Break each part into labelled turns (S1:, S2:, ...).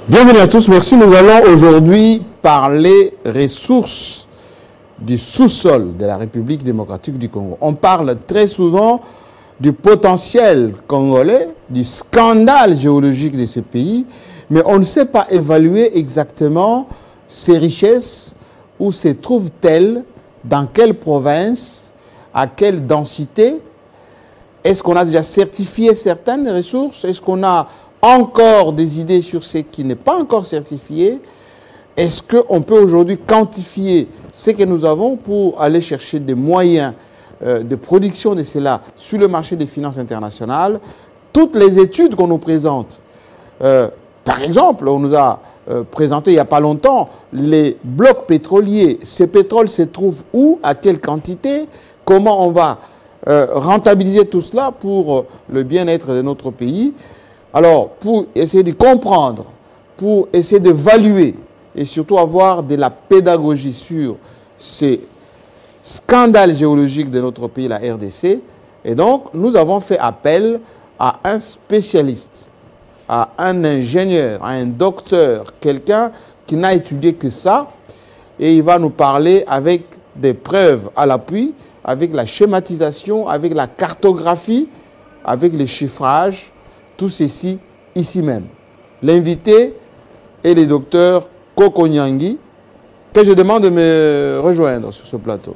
S1: Bienvenue à tous, merci. Nous allons aujourd'hui parler ressources du sous-sol de la République démocratique du Congo. On parle très souvent du potentiel congolais, du scandale géologique de ce pays, mais on ne sait pas évaluer exactement ces richesses, où se trouvent-elles, dans quelle province, à quelle densité. Est-ce qu'on a déjà certifié certaines ressources? Est-ce qu'on a encore des idées sur ce qui n'est pas encore certifié? Est-ce qu'on peut aujourd'hui quantifier ce que nous avons pour aller chercher des moyens de production de cela sur le marché des finances internationales? Toutes les études qu'on nous présente, par exemple, on nous a présenté il n'y a pas longtemps les blocs pétroliers. Ce pétrole se trouve où? À quelle quantité? Comment on va rentabiliser tout cela pour le bien-être de notre pays? Alors, pour essayer de comprendre, pour essayer d'évaluer et surtout avoir de la pédagogie sur ces scandales géologiques de notre pays, la RDC, et donc nous avons fait appel à un spécialiste, à un ingénieur, à un docteur, quelqu'un qui n'a étudié que ça, et il va nous parler avec des preuves à l'appui, avec la schématisation, avec la cartographie, avec les chiffrages, tout ceci ici même. L'invité est le docteur Kokonyangui, que je demande de me rejoindre sur ce plateau.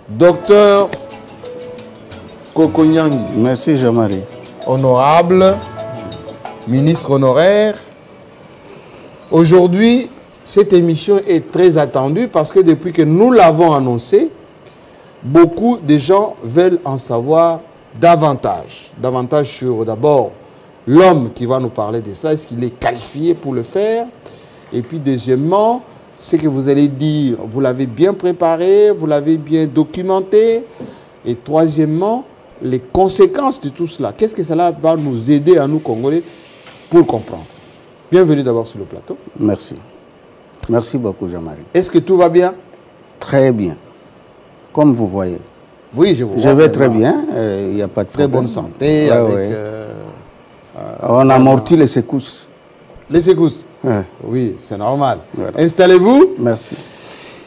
S1: Docteur Kokonyangui.
S2: Merci Jean-Marie.
S1: Honorable ministre honoraire, aujourd'hui, cette émission est très attendue parce que depuis que nous l'avons annoncé, beaucoup de gens veulent en savoir davantage. Davantage sur d'abord l'homme qui va nous parler de cela. Est-ce qu'il est qualifié pour le faire? Et puis deuxièmement, ce que vous allez dire, vous l'avez bien préparé, vous l'avez bien documenté. Et troisièmement, les conséquences de tout cela. Qu'est-ce que cela va nous aider à nous Congolais pour comprendre? Bienvenue d'abord sur le plateau.
S2: Merci. Merci beaucoup Jean-Marie.
S1: Est-ce que tout va bien?
S2: Très bien. Comme vous voyez.
S1: Oui, je vous vois.
S2: Je vais très bien. Il n'y a pas de
S1: très
S2: problème.
S1: bonne santé.
S2: Ouais,
S1: avec,
S2: ouais. On amortit les secousses.
S1: Les secousses?
S2: Ouais.
S1: Oui, c'est normal.
S2: Voilà.
S1: Installez-vous.
S2: Merci.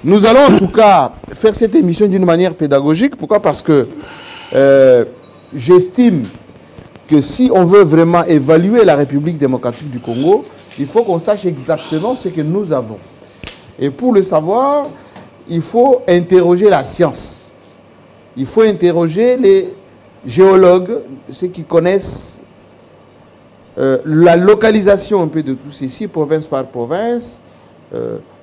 S1: Nous allons en tout cas faire cette émission d'une manière pédagogique. Pourquoi? Parce que j'estime que si on veut vraiment évaluer la République démocratique du Congo, il faut qu'on sache exactement ce que nous avons. Et pour le savoir, il faut interroger la science. Il faut interroger les géologues, ceux qui connaissent la localisation un peu de tout ceci, province par province,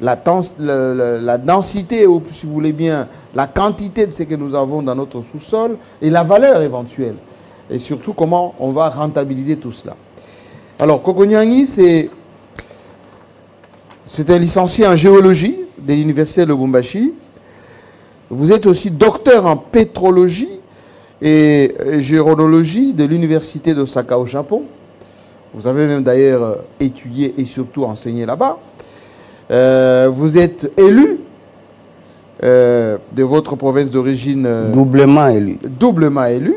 S1: la densité, ou si vous voulez bien, la quantité de ce que nous avons dans notre sous-sol et la valeur éventuelle. Et surtout, comment on va rentabiliser tout cela. Alors, Kokonyangui, c'est un licencié en géologie de l'université de Lubumbashi. Vous êtes aussi docteur en pétrologie et géologie de l'université d'Osaka au Japon. Vous avez même d'ailleurs étudié et surtout enseigné là-bas. Vous êtes élu de votre province d'origine.
S2: Doublement élu.
S1: Doublement élu.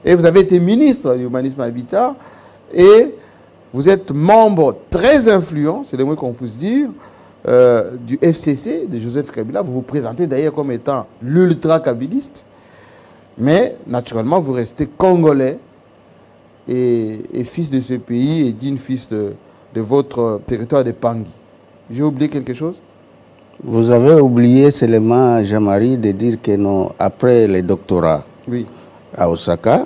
S1: Et vous avez été ministre de l'Humanisme Habitat. Et vous êtes membre très influent, c'est le moins qu'on puisse dire, du FCC de Joseph Kabila. Vous vous présentez d'ailleurs comme étant l'ultra-kabiliste. Mais naturellement, vous restez congolais et fils de ce pays et digne fils de votre territoire de Pangui. J'ai oublié quelque chose?
S2: Vous avez oublié seulement, Jean-Marie, de dire que non, après le doctorat à Osaka,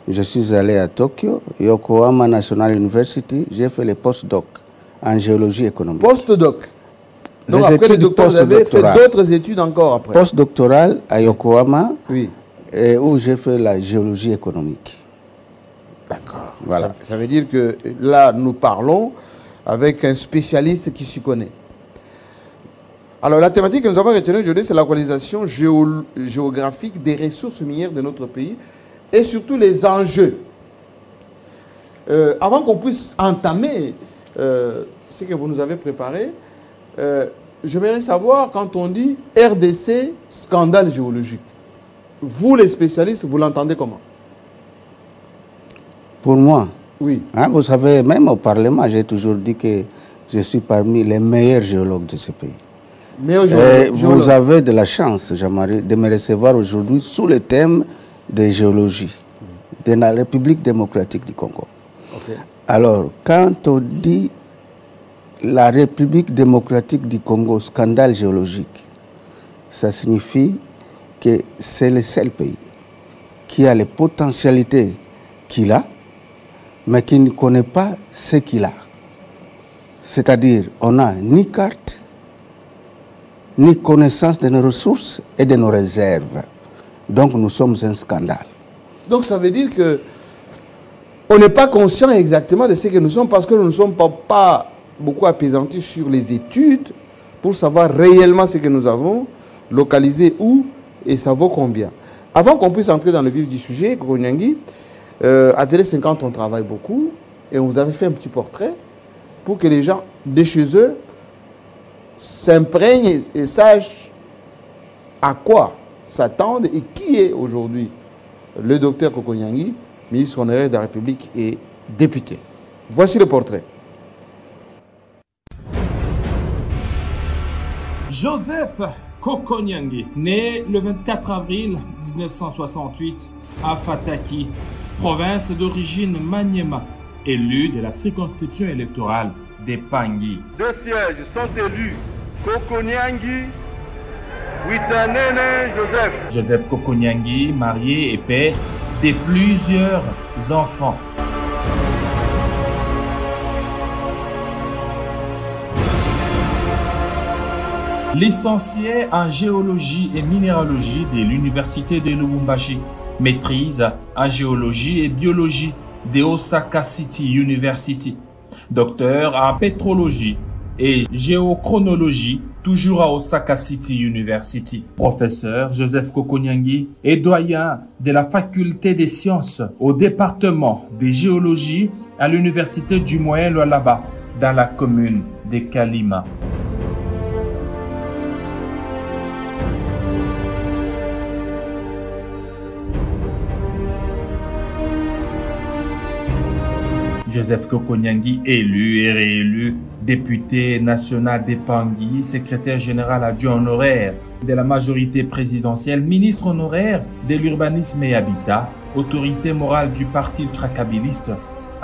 S2: je suis allé à Tokyo, Yokohama National University, j'ai fait le post-doc en géologie économique.
S1: Post-doc? Donc après le doctorat, vous avez fait d'autres études encore après?
S2: Post-doctoral à Yokohama, où j'ai fait la géologie économique.
S1: D'accord.
S2: Voilà.
S1: Ça veut dire que là, nous parlons avec un spécialiste qui s'y connaît. Alors, la thématique que nous avons retenue aujourd'hui, c'est la localisation géographique des ressources minières de notre pays et surtout les enjeux. Avant qu'on puisse entamer ce que vous nous avez préparé, j'aimerais savoir, quand on dit RDC, scandale géologique, vous les spécialistes, vous l'entendez comment?
S2: Pour moi, Oui. Hein, vous savez, même au Parlement, j'ai toujours dit que je suis parmi les meilleurs géologues de ce pays. Vous avez de la chance, Jean-Marie, de me recevoir aujourd'hui sous le thème de géologie de la République démocratique du Congo. Okay. Alors, quand on dit la République démocratique du Congo, scandale géologique, ça signifie que c'est le seul pays qui a les potentialités qu'il a, mais qui ne connaît pas ce qu'il a. C'est-à-dire, on n'a ni carte, ni connaissance de nos ressources et de nos réserves. Donc nous sommes un scandale.
S1: Donc ça veut dire que on n'est pas conscient exactement de ce que nous sommes parce que nous ne sommes pas beaucoup apaisantis sur les études pour savoir réellement ce que nous avons, localisé où et ça vaut combien. Avant qu'on puisse entrer dans le vif du sujet, Koko Nyangi, à Télé 50 on travaille beaucoup et on vous avait fait un petit portrait pour que les gens de chez eux s'imprègnent et sachent à quoi s'attendent et qui est aujourd'hui le docteur Koko Nyangi, ministre honoraire de la République et député. Voici le portrait.
S3: Joseph Koko Nyangi, né le 24 avril 1968 à Fataki, province d'origine Maniema, élu de la circonscription électorale des Pangui.
S4: 2 sièges sont élus. Koko Nyangi, Witanene Joseph.
S3: Joseph Koko Nyangi, marié et père de plusieurs enfants. Licencié en géologie et minéralogie de l'université de Lubumbashi, maîtrise en géologie et biologie de Osaka City University, docteur en pétrologie et géochronologie, toujours à Osaka City University. Professeur Joseph Koko Nyangi est doyen de la faculté des sciences au département de géologie à l'université du Moyen-Lualaba dans la commune de Kalima. Joseph Koko Nyangi, élu et réélu député national des Pangui, secrétaire général adjoint honoraire de la majorité présidentielle, ministre honoraire de l'urbanisme et habitat, autorité morale du parti ultracabiliste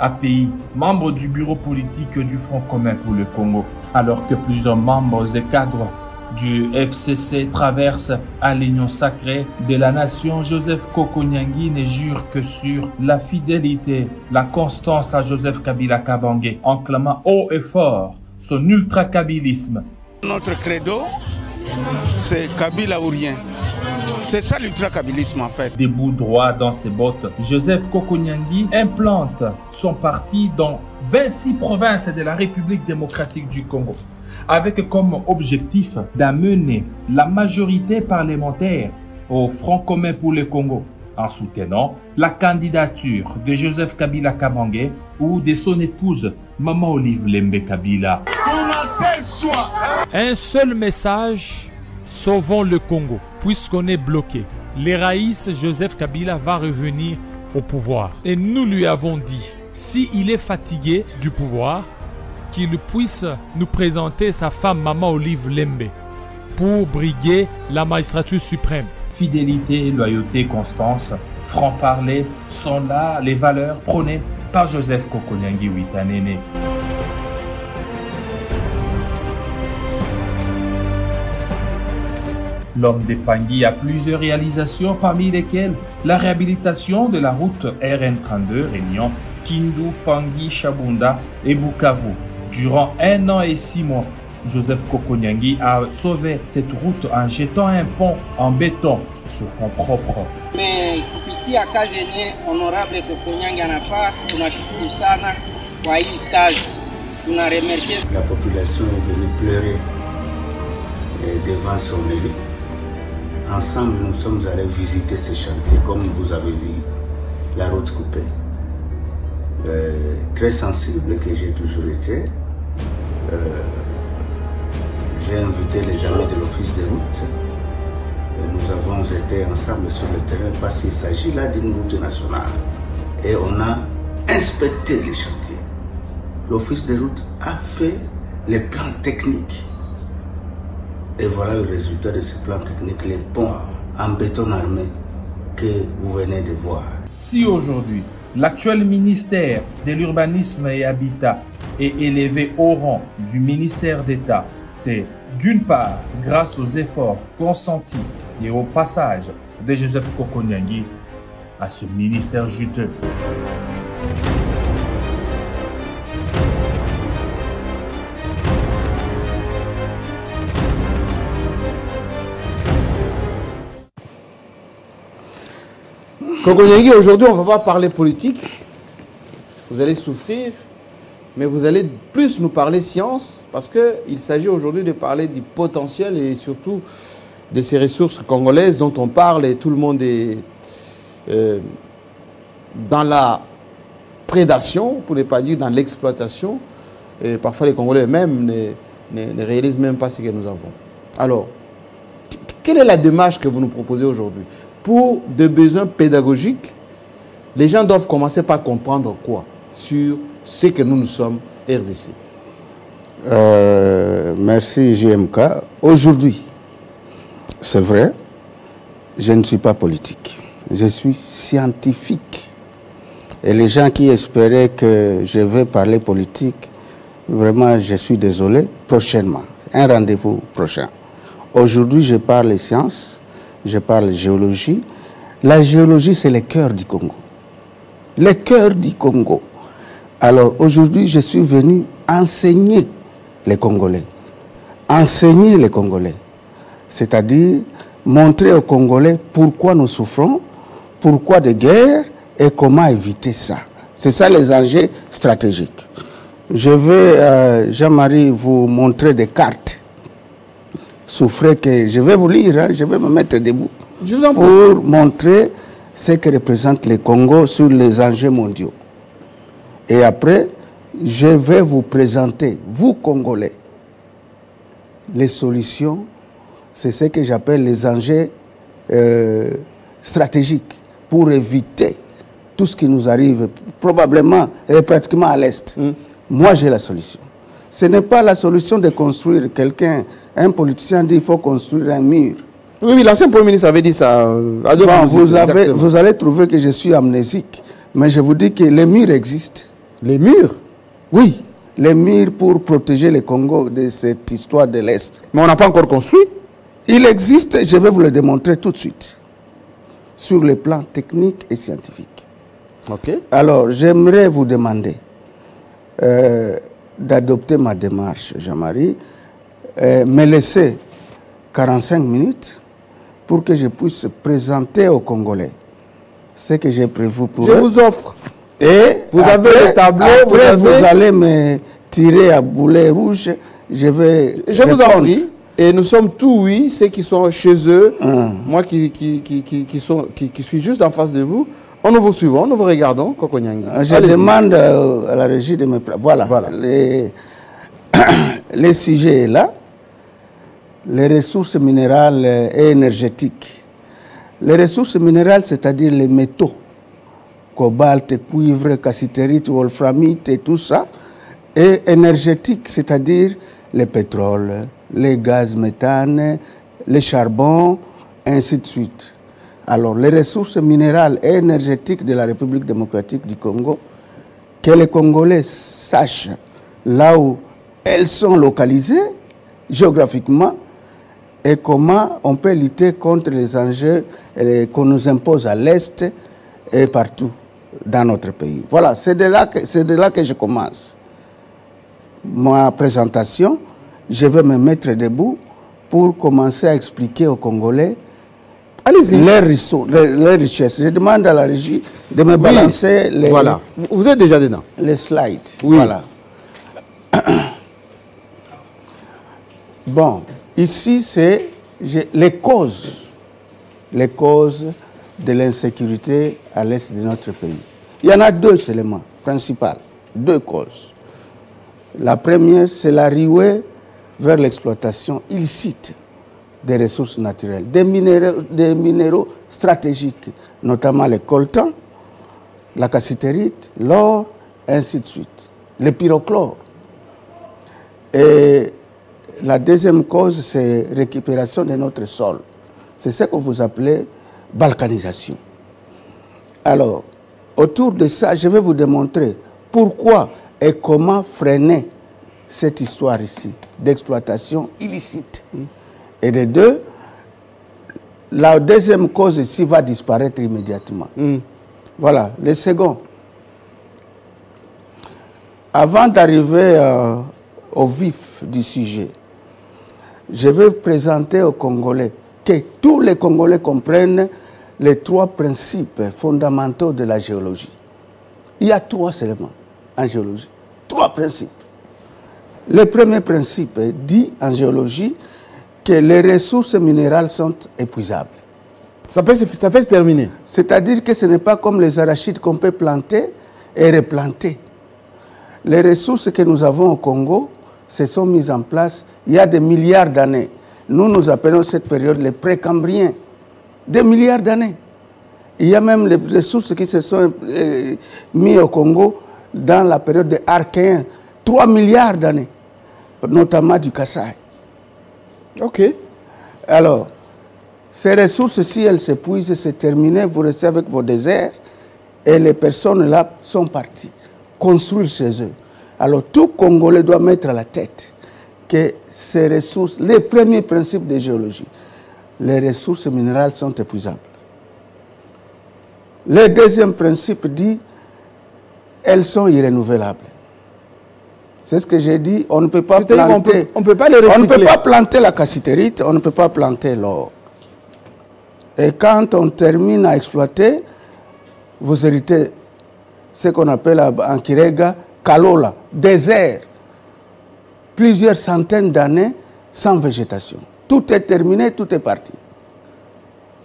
S3: API, membre du bureau politique du Front commun pour le Congo, alors que plusieurs membres et cadres du FCC traverse à l'union sacrée de la nation, Joseph Koko Nyangi ne jure que sur la fidélité, la constance à Joseph Kabila Kabange, en clamant haut et fort son ultracabilisme.
S2: Notre credo, c'est Kabila ou rien. C'est ça l'ultracabilisme en fait.
S3: Debout droit dans ses bottes, Joseph Koko Nyangi implante son parti dans 26 provinces de la République démocratique du Congo, avec comme objectif d'amener la majorité parlementaire au Front commun pour le Congo, en soutenant la candidature de Joseph Kabila Kabange ou de son épouse Maman Olive Lembe Kabila.
S5: Un seul message, sauvons le Congo, puisqu'on est bloqué. Le Raïs Joseph Kabila va revenir au pouvoir. Et nous lui avons dit, s'il est fatigué du pouvoir, qu'il puisse nous présenter sa femme Maman Olive Lembe pour briguer la magistrature suprême.
S3: Fidélité, loyauté, constance, franc-parler sont là les valeurs prônées par Joseph Koko Nyangi Witanene. L'homme des Pangui a plusieurs réalisations, parmi lesquelles la réhabilitation de la route RN32 réunion Kindu, Pangui, Chabunda et Bukavu. Durant 1 an et 6 mois, Joseph Koko Nyangi a sauvé cette route en jetant un pont en béton sur fonds propres.
S6: Mais kupitia kazi yenye honorable Koko Nyangi anafaa, tunashukuru sana kwa hii kazi. Tunaremercier.
S2: La population est venue pleurer devant son élu. Ensemble, nous sommes allés visiter ce chantier, comme vous avez vu, la route coupée. Très sensible que j'ai toujours été. J'ai invité les amis de l'office de route. Nous avons été ensemble sur le terrain parce qu'il s'agit là d'une route nationale. Et on a inspecté les chantiers. L'Office des routes a fait les plans techniques. Et voilà le résultat de ces plans techniques, les ponts en béton armé que vous venez de voir.
S3: Si aujourd'hui, l'actuel ministère de l'Urbanisme et Habitat est élevé au rang du ministère d'État, c'est d'une part grâce aux efforts consentis et au passage de Joseph Kokonyangi à ce ministère juteux.
S1: Kokonyangi, aujourd'hui, on ne va pas parler politique. Vous allez souffrir, mais vous allez plus nous parler science, parce qu'il s'agit aujourd'hui de parler du potentiel et surtout de ces ressources congolaises dont on parle et tout le monde est dans la prédation, pour ne pas dire dans l'exploitation. Et parfois, les Congolais eux-mêmes ne réalisent même pas ce que nous avons. Alors, quelle est la démarche que vous nous proposez aujourd'hui? Pour des besoins pédagogiques, les gens doivent commencer par comprendre quoi sur ce que nous sommes RDC.
S2: Merci JMK. Aujourd'hui, c'est vrai, je ne suis pas politique. Je suis scientifique. Et les gens qui espéraient que je vais parler politique, vraiment, je suis désolé. Prochainement, un rendez-vous prochain. Aujourd'hui, je parle sciences. Je parle géologie. La géologie, c'est le cœur du Congo. Le cœur du Congo. Alors, aujourd'hui, je suis venu enseigner les Congolais. Enseigner les Congolais. C'est-à-dire montrer aux Congolais pourquoi nous souffrons, pourquoi des guerres et comment éviter ça. C'est ça les enjeux stratégiques. Je vais, Jean-Marie, vous montrer des cartes. Souffrez que je vais vous lire, hein, je vais me mettre debout pour montrer ce que représente le Congo sur les enjeux mondiaux. Et après, je vais vous présenter, vous Congolais, les solutions, c'est ce que j'appelle les enjeux stratégiques pour éviter tout ce qui nous arrive probablement et pratiquement à l'Est. Moi, j'ai la solution. Ce n'est pas la solution de construire quelqu'un, un politicien dit qu'il faut construire un mur.
S1: Oui, l'ancien Premier ministre avait dit ça.
S2: Bon, vous allez trouver que je suis amnésique, mais je vous dis que les murs existent.
S1: Les murs?
S2: Oui, les murs pour protéger le Congo de cette histoire de l'Est.
S1: Mais on n'a pas encore construit?
S2: Il existe, je vais vous le démontrer tout de suite, sur le plan technique et scientifique.
S1: Ok.
S2: Alors, j'aimerais vous demander d'adopter ma démarche, Jean-Marie, me laisser 45 minutes pour que je puisse présenter aux Congolais ce que j'ai prévu pour eux.
S1: Je vous offre.
S2: Et
S1: vous avez le tableau,
S2: vous allez me tirer à boulet rouge, je
S1: vous en prie. Et nous sommes tous, oui, ceux qui sont chez eux, moi qui suis juste en face de vous. Nous vous suivons, nous vous regardons, Kokonyangi.
S2: Je demande à la régie de me... Voilà. Le sujet est là. Les ressources minérales et énergétiques. Les ressources minérales, c'est-à-dire les métaux, cobalt, cuivre, cassiterite, wolframite et tout ça. Et énergétiques, c'est-à-dire le pétrole, les gaz méthane, le charbon, ainsi de suite. Alors, les ressources minérales et énergétiques de la République démocratique du Congo, que les Congolais sachent là où elles sont localisées géographiquement et comment on peut lutter contre les enjeux qu'on nous impose à l'Est et partout dans notre pays. Voilà, c'est de là que je commence. Ma présentation, je vais me mettre debout pour commencer à expliquer aux Congolais les richesses. Je demande à la régie de me balancer les...
S1: Voilà. Vous êtes déjà dedans.
S2: Les slides.
S1: Oui.
S2: Voilà. Bon, ici, c'est les causes de l'insécurité à l'est de notre pays. Il y en a deux éléments principaux, deux causes. La première, c'est la ruée vers l'exploitation illicite des ressources naturelles, des minéraux stratégiques, notamment les coltans, la cassitérite, l'or, ainsi de suite. Le pyrochlore. Et la deuxième cause, c'est récupération de notre sol. C'est ce que vous appelez balkanisation. Alors, autour de ça, je vais vous démontrer pourquoi et comment freiner cette histoire ici d'exploitation illicite. Et de deux, la deuxième cause ici va disparaître immédiatement. Voilà, le second. Avant d'arriver au vif du sujet, je vais présenter aux Congolais que tous les Congolais comprennent les trois principes fondamentaux de la géologie. Il y a trois seulement en géologie. Trois principes. Le premier principe dit en géologie que les ressources minérales sont épuisables.
S1: Ça peut se terminer.
S2: C'est-à-dire que ce n'est pas comme les arachides qu'on peut planter et replanter. Les ressources que nous avons au Congo se sont mises en place il y a des milliards d'années. Nous appelons cette période les précambriens. Des milliards d'années. Il y a même les ressources qui se sont mises au Congo dans la période des Archéens. 3 milliards d'années, notamment du Kassai.
S1: Ok.
S2: Alors, ces ressources, si elles s'épuisent, c'est terminé, vous restez avec vos déserts et les personnes là sont parties construire chez eux. Alors, tout Congolais doit mettre à la tête que ces ressources, les premiers principes de géologie, les ressources minérales sont épuisables. Le deuxième principe dit, elles sont irrenouvelables. C'est ce que j'ai dit, on ne peut pas planter.
S1: On peut pas les recycler.
S2: On ne peut pas planter la cassitérite, on ne peut pas planter l'or. Et quand on termine à exploiter, vous héritez ce qu'on appelle en Kirega, Kalola, désert. Plusieurs centaines d'années sans végétation. Tout est terminé, tout est parti.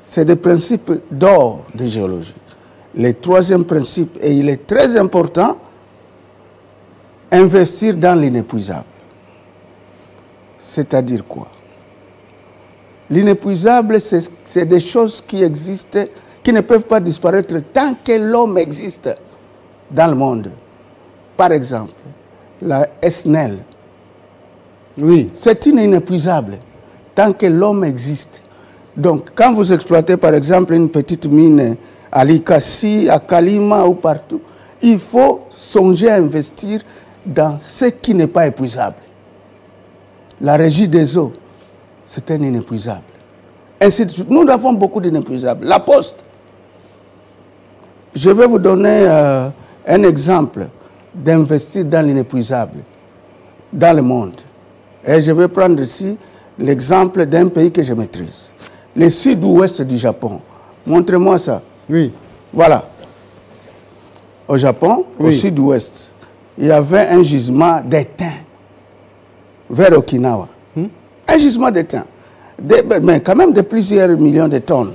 S2: C'est des principes d'or de géologie. Le troisième principe, et il est très important, investir dans l'inépuisable. C'est-à-dire quoi? L'inépuisable, c'est des choses qui existent, qui ne peuvent pas disparaître tant que l'homme existe dans le monde. Par exemple, la SNEL.
S1: Oui.
S2: C'est inépuisable tant que l'homme existe. Donc, quand vous exploitez, par exemple, une petite mine à Likasi, à Kalima ou partout, il faut songer à investir dans ce qui n'est pas épuisable. La régie des eaux, c'est un inépuisable. Ainsi de suite. Nous avons beaucoup d'inépuisables. La poste. Je vais vous donner un exemple d'investir dans l'inépuisable dans le monde. Et je vais prendre ici l'exemple d'un pays que je maîtrise. Le sud-ouest du Japon. Montrez-moi ça.
S1: Oui.
S2: Voilà. Au Japon, oui, au sud-ouest, il y avait un gisement d'étain vers Okinawa. Un gisement d'étain. Mais quand même de plusieurs millions de tonnes.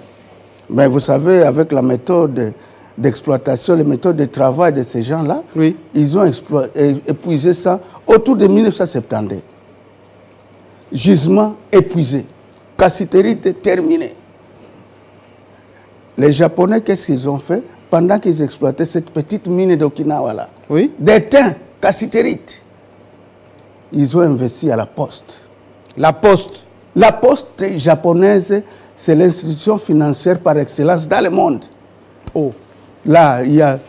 S2: Mais vous savez, avec la méthode d'exploitation, les méthodes de travail de ces gens-là, oui, ils ont épuisé ça autour de 1970. Gisement épuisé. Cassitérite terminée. Les Japonais, qu'est-ce qu'ils ont fait pendant qu'ils exploitaient cette petite mine d'Okinawa-là?
S1: Oui.
S2: D'étain, cassitérite. Ils ont investi à la poste.
S1: La poste.
S2: La poste japonaise, c'est l'institution financière par excellence dans le monde. Oh. Là,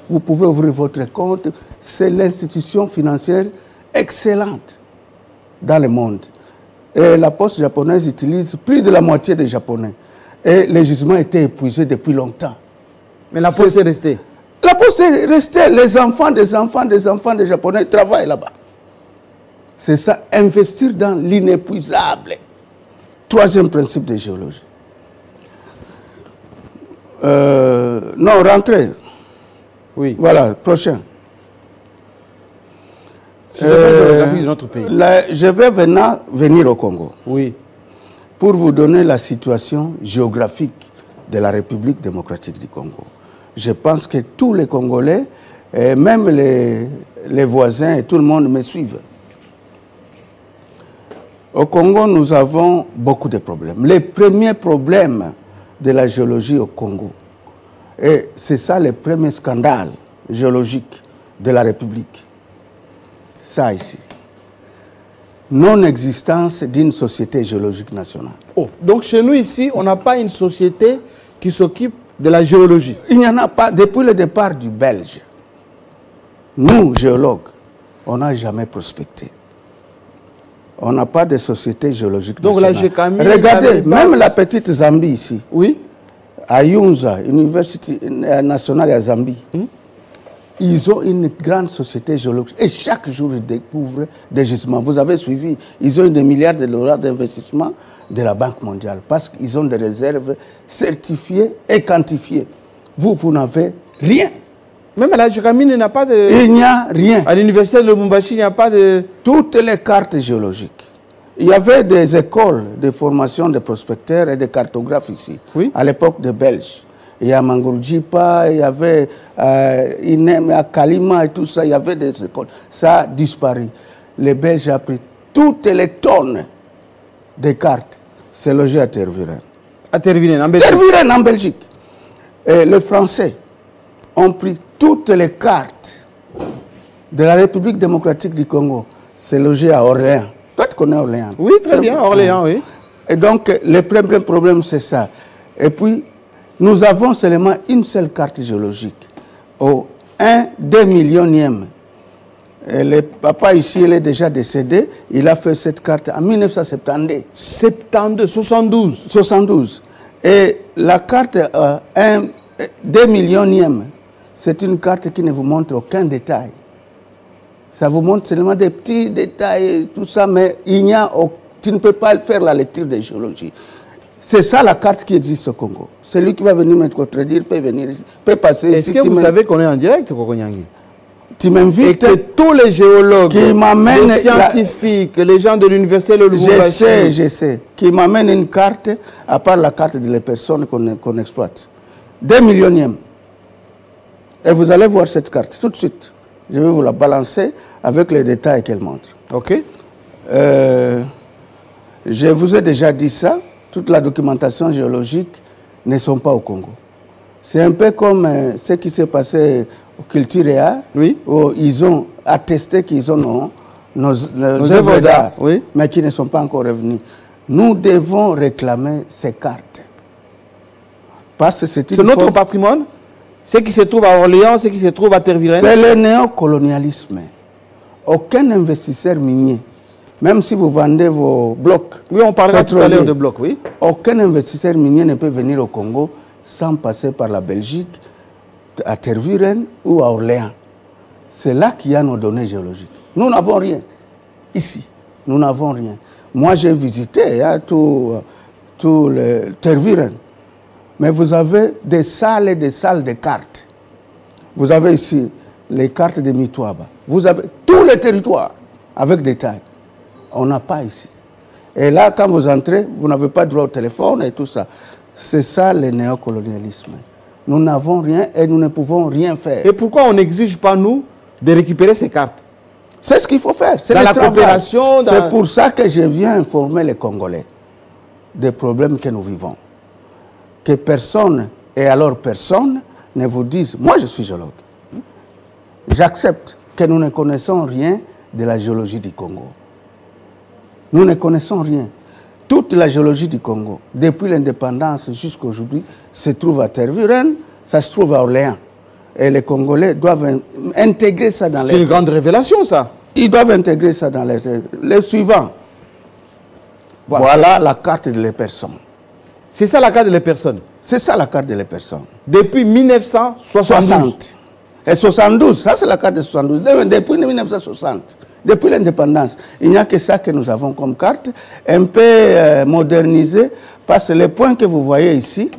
S2: vous pouvez ouvrir votre compte. C'est l'institution financière excellente dans le monde. Et la poste japonaise utilise plus de la moitié des Japonais. Et les gisements étaient épuisés depuis longtemps.
S1: Mais la poste est restée.
S2: La poste est restée. Les enfants des Japonais travaillent là-bas. C'est ça, investir dans l'inépuisable. Troisième principe de géologie. Non, rentrez.
S1: Oui.
S2: Voilà, prochain.
S1: Géographie de notre pays.
S2: Je vais venir au Congo.
S1: Oui.
S2: Pour vous donner la situation géographique de la République démocratique du Congo. Je pense que tous les Congolais, et même les voisins et tout le monde me suivent. Au Congo, nous avons beaucoup de problèmes. Les premiers problèmes de la géologie au Congo, et c'est ça le premier scandale géologique de la République. Ça ici. Non-existence d'une société géologique nationale.
S1: Oh, donc chez nous ici, on n'a pas une société qui s'occupe de la géologie.
S2: Il n'y en a pas depuis le départ du Belge. Nous, géologues, on n'a jamais prospecté. On n'a pas de société géologique
S1: donc
S2: nationale.
S1: La GECAMI,
S2: regardez, même la petite Zambie ici.
S1: Oui.
S2: À Yunza, Université nationale à Zambie. Ils ont une grande société géologique et chaque jour ils découvrent des gisements. Vous avez suivi, ils ont des milliards de dollars d'investissement de la Banque mondiale parce qu'ils ont des réserves certifiées et quantifiées. Vous n'avez rien.
S1: Même à la GECAMI, il n'y a pas de...
S2: Il n'y a rien.
S1: À l'université de Lubumbashi, il n'y a pas de...
S2: Toutes les cartes géologiques. Il y avait des écoles de formation de prospecteurs et de cartographes ici,
S1: oui,
S2: à l'époque des Belges. Il y a Mangurjipa, il y avait Inem, à Kalima et tout ça, il y avait des écoles. Ça a disparu. Les Belges ont pris toutes les tonnes de cartes. C'est logé à Tervuren.
S1: À Tervuren, en Belgique.
S2: Tervuren, en Belgique. Et les Français ont pris toutes les cartes de la République démocratique du Congo. C'est logé à Orléans. Toi, tu connais Orléans?
S1: Oui, très bien, Orléans, oui.
S2: Et donc, le premier problème, c'est ça. Et puis, nous avons seulement une seule carte géologique, au 1/2 millionième. Et le papa ici, il est déjà décédé. Il a fait cette carte en 1972. 72. Et la carte 1/2 millionième, c'est une carte qui ne vous montre aucun détail. Ça vous montre seulement des petits détails, tout ça, mais il n'y a, tu ne peux pas faire la lecture de géologie. C'est ça la carte qui existe au Congo. Celui qui va venir me contredire peut venir ici, peut passer ici.
S1: Est-ce que vous savez qu'on est en direct, Kokonyangi?
S2: Tu m'invites.
S1: Et que tous les géologues,
S2: les
S1: scientifiques, les gens de l'université de Lubumbashi...
S2: Je sais. Qui m'amènent une carte, à part la carte des personnes qu'on exploite. 2 millionième. Et vous allez voir cette carte tout de suite. Je vais vous la balancer avec les détails qu'elle montre.
S1: OK.
S2: Je vous ai déjà dit ça. Toute la documentation géologique ne sont pas au Congo. C'est un peu comme ce qui s'est passé au Culture et Art,
S1: oui,
S2: où ils ont attesté qu'ils ont nos œuvres d'art, oui, mais qui ne sont pas encore revenus. Nous devons réclamer ces cartes. Parce que c'est
S1: notre patrimoine. Ce qui se trouve à Orléans, ce qui se trouve à Tervuren.
S2: C'est le néocolonialisme. Aucun investisseur minier, même si vous vendez vos blocs.
S1: Oui, on parlera tout à l'heure de blocs, oui.
S2: Aucun investisseur minier ne peut venir au Congo sans passer par la Belgique, à Tervuren ou à Orléans. C'est là qu'il y a nos données géologiques. Nous n'avons rien. Ici, nous n'avons rien. Moi, j'ai visité tout le Tervuren. Mais vous avez des salles et des salles de cartes. Vous avez ici les cartes de Mitouaba. Vous avez tous les territoires avec détails. On n'a pas ici. Et là, quand vous entrez, vous n'avez pas droit au téléphone et tout ça. C'est ça le néocolonialisme. Nous n'avons rien et nous ne pouvons rien faire.
S1: Et pourquoi on n'exige pas, nous, de récupérer ces cartes?
S2: C'est ce qu'il faut faire. C'est
S1: la coopération.
S2: C'est pour ça que je viens informer les Congolais des problèmes que nous vivons. Que personne, et alors personne, ne vous dise, moi je suis géologue. J'accepte que nous ne connaissons rien de la géologie du Congo. Nous ne connaissons rien. Toute la géologie du Congo, depuis l'indépendance jusqu'à aujourd'hui, se trouve à Tervuren, ça se trouve à Orléans. Et les Congolais doivent intégrer ça dans les...
S1: C'est une grande révélation, ça.
S2: Ils doivent intégrer ça dans les suivants. Voilà la carte de les personnes.
S1: C'est ça la carte des personnes.
S2: C'est ça la carte des personnes.
S1: Depuis 1960.
S2: Et 72, ça c'est la carte de 72. Depuis 1960, depuis l'indépendance, il n'y a que ça que nous avons comme carte, un peu modernisée, parce que les points que vous voyez ici,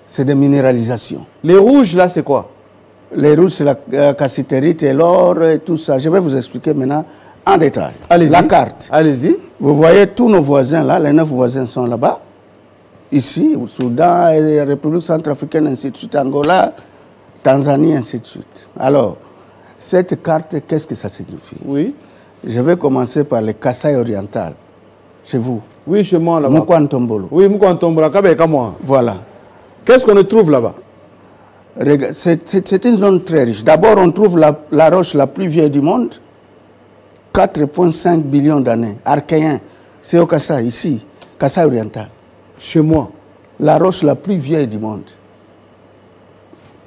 S2: c'est des minéralisations.
S1: Les rouges là, c'est quoi?
S2: Les rouges, c'est la cassitérite et l'or et tout ça. Je vais vous expliquer maintenant en détail. La carte.
S1: Allez-y.
S2: Vous voyez tous nos voisins là, les 9 voisins sont là-bas. Ici, au Soudan, et la République centrafricaine, ainsi de suite, Angola, Tanzanie, ainsi de suite. Alors, cette carte, qu'est-ce que ça signifie?
S1: Oui.
S2: Je vais commencer par le Kasaï oriental. Chez vous?
S1: Oui, chez moi, là-bas.
S2: Mukwantombolo.
S1: Oui, Mukwantombolo, moi.
S2: Voilà.
S1: Qu'est-ce qu'on trouve là-bas?
S2: C'est une zone très riche. D'abord, on trouve la roche la plus vieille du monde, 4,5 billions d'années, archéen. C'est au Kassai, ici, Kassai oriental.
S1: Chez moi.
S2: La roche la plus vieille du monde,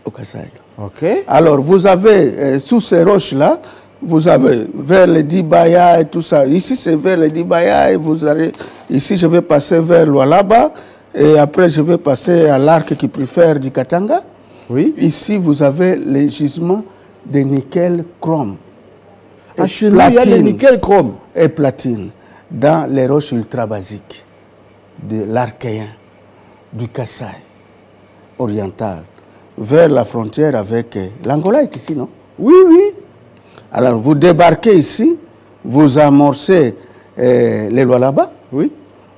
S2: au Kassai.
S1: Ok.
S2: Alors, vous avez, sous ces roches-là, vous avez vers les Dibaya et tout ça. Ici, c'est vers les Dibaya et vous allez... Ici, je vais passer vers Lualaba et après, je vais passer à l'arc qui préfère du Katanga.
S1: Oui.
S2: Ici, vous avez les gisements de nickel chrome.
S1: Ah, chez nous, il y a le nickel chrome.
S2: Et platine dans les roches ultra basiques de l'Archéen, du Kassai oriental, vers la frontière avec l'Angola est ici, non?
S1: Oui, oui.
S2: Alors, vous débarquez ici, vous amorcez les Lualaba,
S1: oui,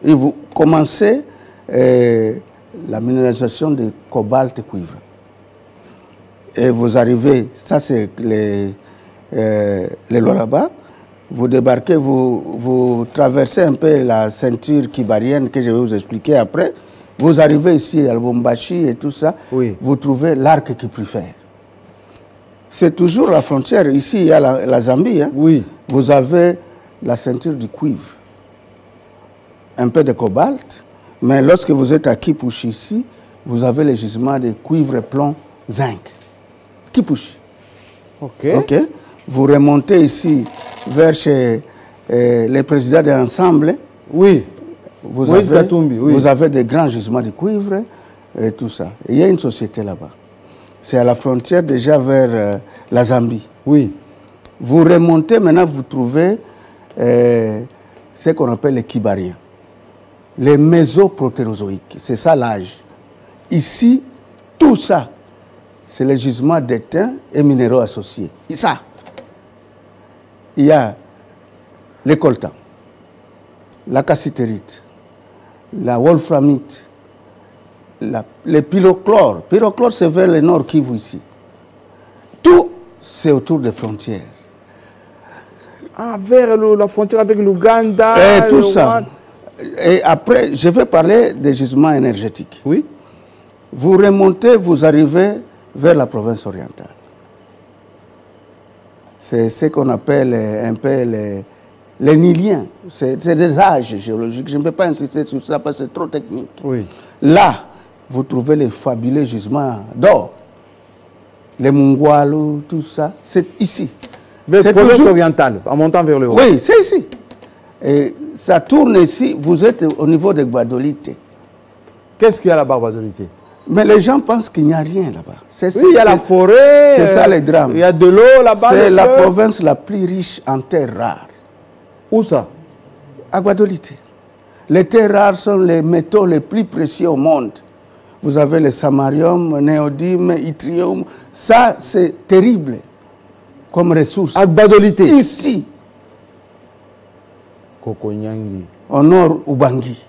S2: et vous commencez la minéralisation de cobalt et cuivre. Et vous arrivez, ça c'est les Lualaba, vous débarquez, vous traversez un peu la ceinture kibarienne que je vais vous expliquer après. Vous arrivez ici à Lubumbashi et tout ça,
S1: oui,
S2: vous trouvez l'arc qui préfère. C'est toujours la frontière. Ici, il y a la Zambie. Hein.
S1: Oui.
S2: Vous avez la ceinture du cuivre, un peu de cobalt, mais lorsque vous êtes à Kipushi ici, vous avez les gisements de cuivre, plomb, zinc. Kipushi.
S1: Ok.
S2: Ok. Vous remontez ici vers chez les présidents de l'ensemble.
S1: Oui.
S2: Vous
S1: oui.
S2: avez des grands gisements de cuivre et tout ça. Et il y a une société là-bas. C'est à la frontière déjà vers la Zambie.
S1: Oui.
S2: Vous remontez, maintenant vous trouvez ce qu'on appelle les Kibariens. Les mésoprotérozoïques. C'est ça l'âge. Ici, tout ça, c'est les gisements d'étain et minéraux associés. Et ça, il y a les coltans, la cassitérite, la wolframite, les pyrochlores. Pyrochlore, c'est vers le nord Kivu ici. Tout, c'est autour des frontières.
S1: Ah, vers la frontière avec l'Ouganda.
S2: Et tout ça. Et après, je vais parler des gisements énergétiques.
S1: Oui.
S2: Vous remontez, vous arrivez vers la province orientale. C'est ce qu'on appelle un peu les Niliens. C'est des âges géologiques. Je ne peux pas insister sur ça parce que c'est trop technique.
S1: Oui.
S2: Là, vous trouvez les fabuleux gisements d'or. Les Mungwalu, tout ça, c'est ici.
S1: Vers la province orientale, en montant vers le haut.
S2: Oui, c'est ici. Et ça tourne ici, vous êtes au niveau de Guadolite.
S1: Qu'est-ce qu'il y a là-bas, Guadolite?
S2: Mais les gens pensent qu'il n'y a rien là-bas.
S1: Oui, il y a la forêt.
S2: C'est ça les drames.
S1: Il y a de l'eau là-bas.
S2: C'est la province la plus riche en terres rares.
S1: Où ça?
S2: À Guadolite. Les terres rares sont les métaux les plus précieux au monde. Vous avez le samarium, néodyme, yttrium. Ça, c'est terrible comme ressource.
S1: À Guadolite.
S2: Ici.
S1: Kokonyangi.
S2: Au nord, Ubangi.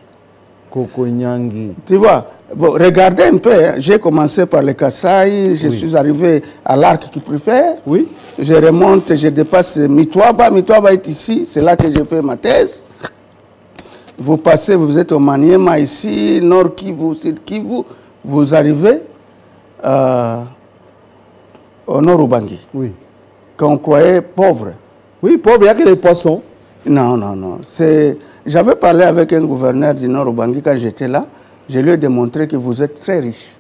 S1: Kokonyangi.
S2: Tu vois, bon, regardez un peu. Hein. J'ai commencé par le Kassai, je suis arrivé à l'arc qui préfère.
S1: Oui.
S2: Je remonte, je dépasse Mitwaba. Mitwaba est ici, c'est là que j'ai fait ma thèse. Vous passez, vous êtes au Maniema ici, Nord Kivu, Sud Kivu. Vous arrivez au Nord Ubangi.
S1: Oui.
S2: Qu'on croyait pauvre.
S1: Oui, pauvre, il n'y a que les poissons.
S2: Non, non, non. J'avais parlé avec un gouverneur du Nord Ubangi quand j'étais là. Je lui ai démontré que vous êtes très riche.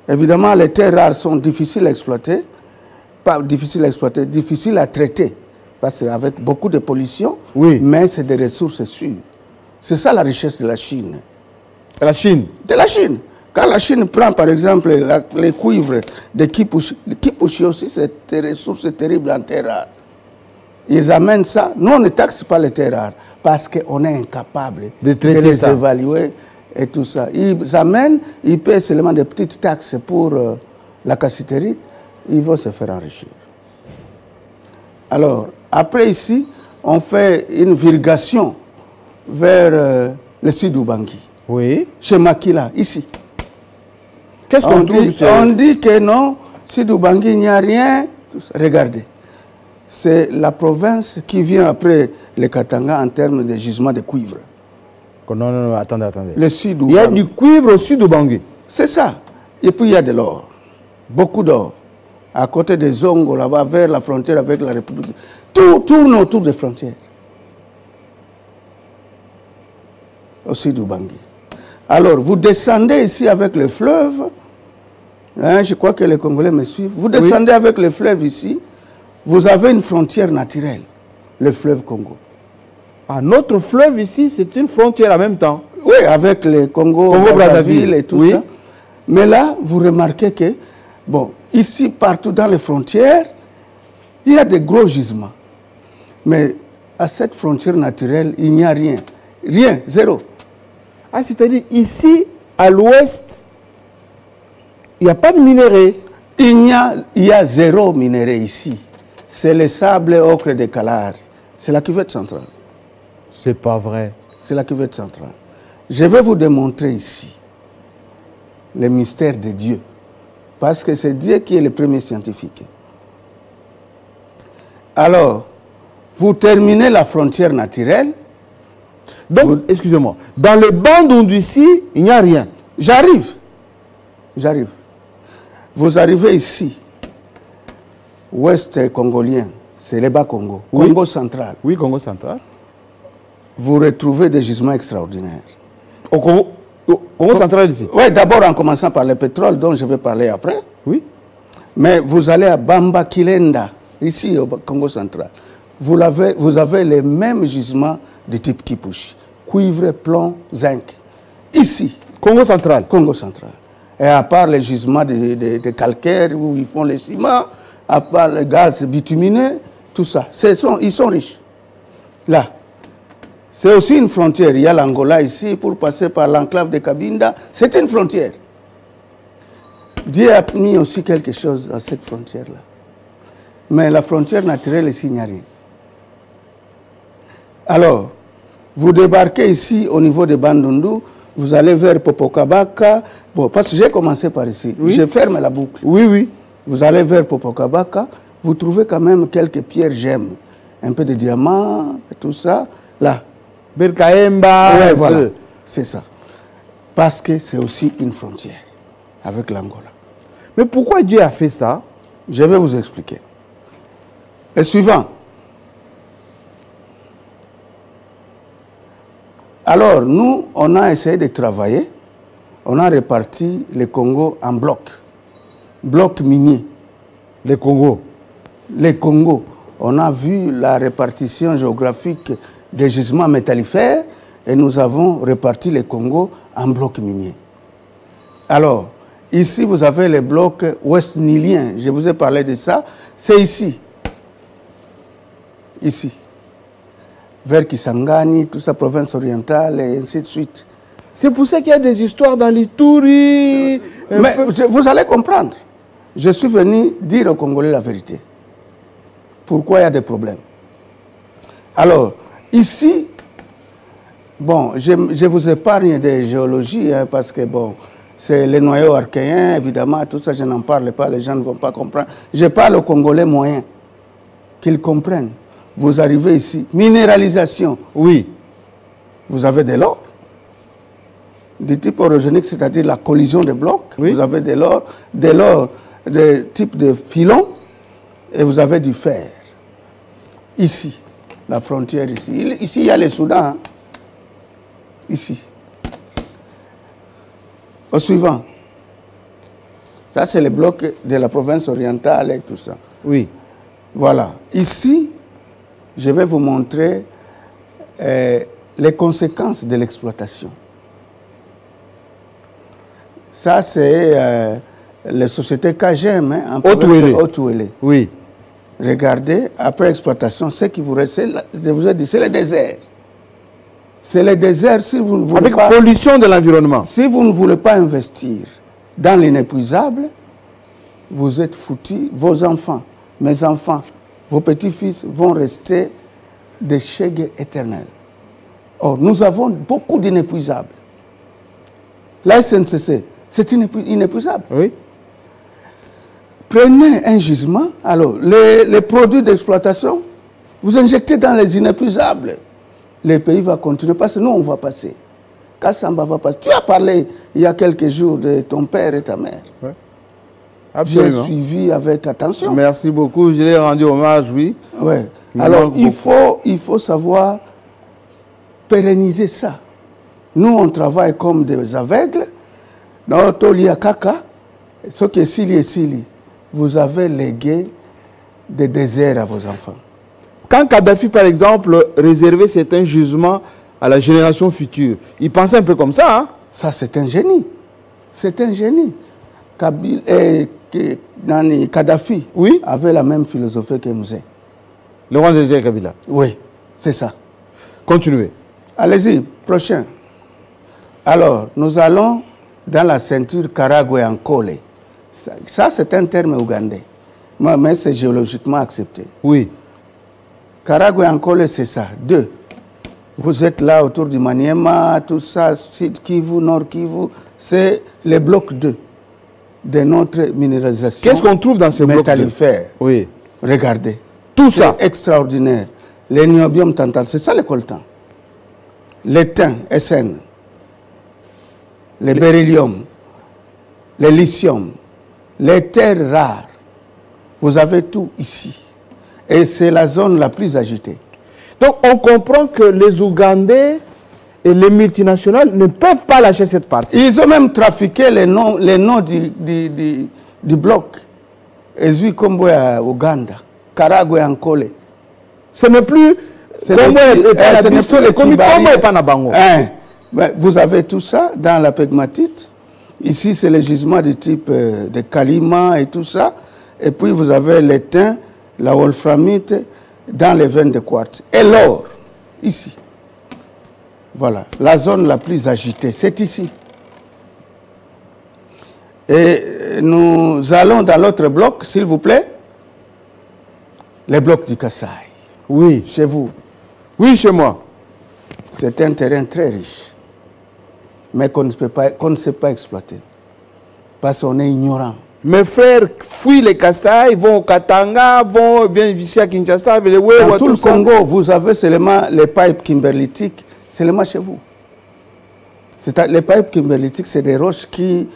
S2: Évidemment, les terres rares sont difficiles à exploiter. Pas difficiles à exploiter, difficiles à traiter. Parce qu'avec beaucoup de pollution,
S1: oui,
S2: mais c'est des ressources sûres. C'est ça la richesse de la Chine.
S1: De la Chine? De
S2: la Chine. Quand la Chine prend, par exemple, les cuivres de Kipushi, Kipushi aussi, c'est des ressources terribles en terres rares. Ils amènent ça. Nous, on ne taxe pas les terres rares parce qu'on est incapable
S1: de
S2: les évaluer et tout ça. Ils amènent, ils paient seulement des petites taxes pour la cassitérite. Ils vont se faire enrichir. Alors, après ici, on fait une virgation vers le sud Ubangi.
S1: Oui.
S2: Chez Makila, ici.
S1: Qu'est-ce qu'on trouve?
S2: On dit que non, sud Ubangi, il n'y a rien. Regardez. C'est la province qui vient après le Katanga en termes de gisement de cuivre.
S1: Non, non, non, attendez.
S2: Le sud
S1: Il y a du cuivre au sud Ubangi.
S2: C'est ça. Et puis il y a de l'or, beaucoup d'or, à côté des Zongo, là-bas, vers la frontière avec la République. Tout tourne autour des frontières. Aussi d'Ubangi. Alors, vous descendez ici avec le fleuve. Hein, je crois que les Congolais me suivent. Vous descendez avec le fleuve ici. Vous avez une frontière naturelle, le fleuve Congo.
S1: Ah, notre fleuve ici, c'est une frontière en même temps.
S2: Oui, avec le Congo Brazzaville et tout ça. Mais là, vous remarquez que, bon, ici, partout dans les frontières, il y a des gros gisements. Mais à cette frontière naturelle, il n'y a rien. Rien, zéro.
S1: Ah, c'est-à-dire, ici, à l'ouest, il n'y a pas de minerai.
S2: Il y a zéro minerai ici. C'est le sable ocre de Kalahari. C'est la cuvette centrale.
S1: C'est pas vrai.
S2: C'est la cuvette centrale. Je vais vous démontrer ici le mystère de Dieu. Parce que c'est Dieu qui est le premier scientifique. Alors, vous terminez la frontière naturelle.
S1: Donc, excusez-moi, dans le bandon d'ici, il n'y a rien.
S2: J'arrive. Vous arrivez ici, ouest congolien, c'est le Bas-Congo, Congo central.
S1: Oui, Congo central.
S2: Vous retrouvez des gisements extraordinaires.
S1: Au Congo central ici?
S2: Oui, d'abord en commençant par le pétrole, dont je vais parler après.
S1: Oui.
S2: Mais vous allez à Bamba Kilenda, ici au Congo central. Vous avez les mêmes gisements de type Kipushi. Cuivre, plomb, zinc. Ici.
S1: Congo central.
S2: Congo central. Et à part les gisements de calcaire où ils font les ciments, à part le gaz bitumineux, tout ça. Ils sont riches. Là. C'est aussi une frontière. Il y a l'Angola ici pour passer par l'enclave de Cabinda. C'est une frontière. Dieu a mis aussi quelque chose à cette frontière-là. Mais la frontière naturelle ici, il n'y a rien. Alors, vous débarquez ici au niveau de Bandundu, vous allez vers Popokabaka. Bon, parce que j'ai commencé par ici. Oui. Je ferme la boucle.
S1: Oui, oui.
S2: Vous allez vers Popokabaka, vous trouvez quand même quelques pierres gemmes. Un peu de diamants, tout ça. Là.
S1: Berkaemba.
S2: Ouais, voilà. C'est ça. Parce que c'est aussi une frontière avec l'Angola.
S1: Mais pourquoi Dieu a fait ça?
S2: Je vais vous expliquer. Le suivant. Alors, nous, on a essayé de travailler. On a réparti le Congo en blocs. Blocs miniers.
S1: Le Congo.
S2: Le Congo. On a vu la répartition géographique des gisements métallifères et nous avons réparti le Congo en blocs miniers. Alors, ici, vous avez les blocs ouest-niliens. Je vous ai parlé de ça. C'est ici. Ici. Vers Kisangani, toute sa province orientale et ainsi de suite.
S1: C'est pour ça qu'il y a des histoires dans l'Ituri.
S2: Mais vous allez comprendre. Je suis venu dire aux Congolais la vérité. Pourquoi il y a des problèmes. Alors, ici, bon, je vous épargne des géologies, hein, parce que, bon, c'est les noyaux archéens, évidemment, tout ça, je n'en parle pas, les gens ne vont pas comprendre. Je parle aux Congolais moyens, qu'ils comprennent. Vous arrivez ici, minéralisation.
S1: Oui.
S2: Vous avez de l'or, du type orogénique, c'est-à-dire la collision des blocs. Oui. Vous avez de l'or, de type de filon, et vous avez du fer. Ici, la frontière ici. Ici, il y a le Soudan. Hein. Ici. Au suivant. Ça, c'est le bloc de la province orientale et tout ça.
S1: Oui.
S2: Voilà. Ici, je vais vous montrer les conséquences de l'exploitation. Ça, c'est les sociétés KGM, hein, en
S1: Haut-Ouélé. Oui.
S2: Regardez, après exploitation, ce qui vous reste, je vous ai dit, c'est le désert. C'est le désert si vous ne voulez pas...
S1: Avec pollution de l'environnement.
S2: Si vous ne voulez pas investir dans l'inépuisable, vous êtes foutus. Vos enfants, mes enfants, vos petits-fils vont rester des chègues éternels. Or, nous avons beaucoup d'inépuisables. La SNCC, c'est inépuisable.
S1: Oui.
S2: Prenez un gisement, alors les produits d'exploitation, vous injectez dans les inépuisables. Le pays va continuer parce que nous, on va passer. Kassamba va passer. Tu as parlé il y a quelques jours de ton père et ta mère.
S1: Ouais. Absolument.
S2: J'ai suivi avec attention.
S1: Merci beaucoup, je l'ai rendu hommage, oui.
S2: Ouais. Alors, il faut savoir pérenniser ça. Nous, on travaille comme des aveugles. Dans Tolia Kaka, ce qui est Sili, vous avez légué des déserts à vos enfants.
S1: Quand Kadhafi, par exemple, réservait certains jugements à la génération future, il pensait un peu comme ça. Hein?
S2: Ça, c'est un génie. C'est un génie. Kadhafi avait la même philosophie que Mzee.
S1: Le roi de Kabila.
S2: Oui, c'est ça.
S1: Continuez.
S2: Allez-y, prochain. Alors, nous allons dans la ceinture Karagwe-Ankole. Ça c'est un terme ougandais. Mais c'est géologiquement accepté.
S1: Oui.
S2: Karagwe-Ankole, c'est ça. 2. Vous êtes là autour du Maniema, tout ça, Sud Kivu, Nord Kivu. C'est le bloc 2 de notre minéralisation.
S1: Qu'est-ce qu'on trouve dans ce bloc 2?
S2: Métallifère.
S1: Oui.
S2: Regardez.
S1: Tout ça.
S2: Extraordinaire. Les niobium tantal, c'est ça le coltan. Les thym, SN. Les beryllium. Les lithium. Les terres rares. Vous avez tout ici. Et c'est la zone la plus agitée.
S1: Donc on comprend que les Ougandais et les multinationales ne peuvent pas lâcher cette partie.
S2: Ils ont même trafiqué les noms du bloc. Ezui Kombo à Ouganda. Karagwe Ankole.
S1: Ce n'est plus
S2: vous avez tout ça dans la pegmatite. Ici, c'est les gisements de type de Kalima et tout ça. Et puis, vous avez les thym, la wolframite dans les veines de quartz. Et l'or, ici. Voilà, la zone la plus agitée, c'est ici. Et nous allons dans l'autre bloc, s'il vous plaît. Les blocs du Kasaï.
S1: Oui.
S2: Chez vous.
S1: Oui, chez moi.
S2: C'est un terrain très riche, mais qu'on ne sait pas exploiter. Parce qu'on est ignorant.
S1: Mes frères fuient les Kasaï, vont au Katanga, viennent ici à Kinshasa.
S2: Dans tout le Congo, vous avez seulement les pipes kimberlitiques, seulement chez vous. Les pipes kimberlitiques, c'est des roches qui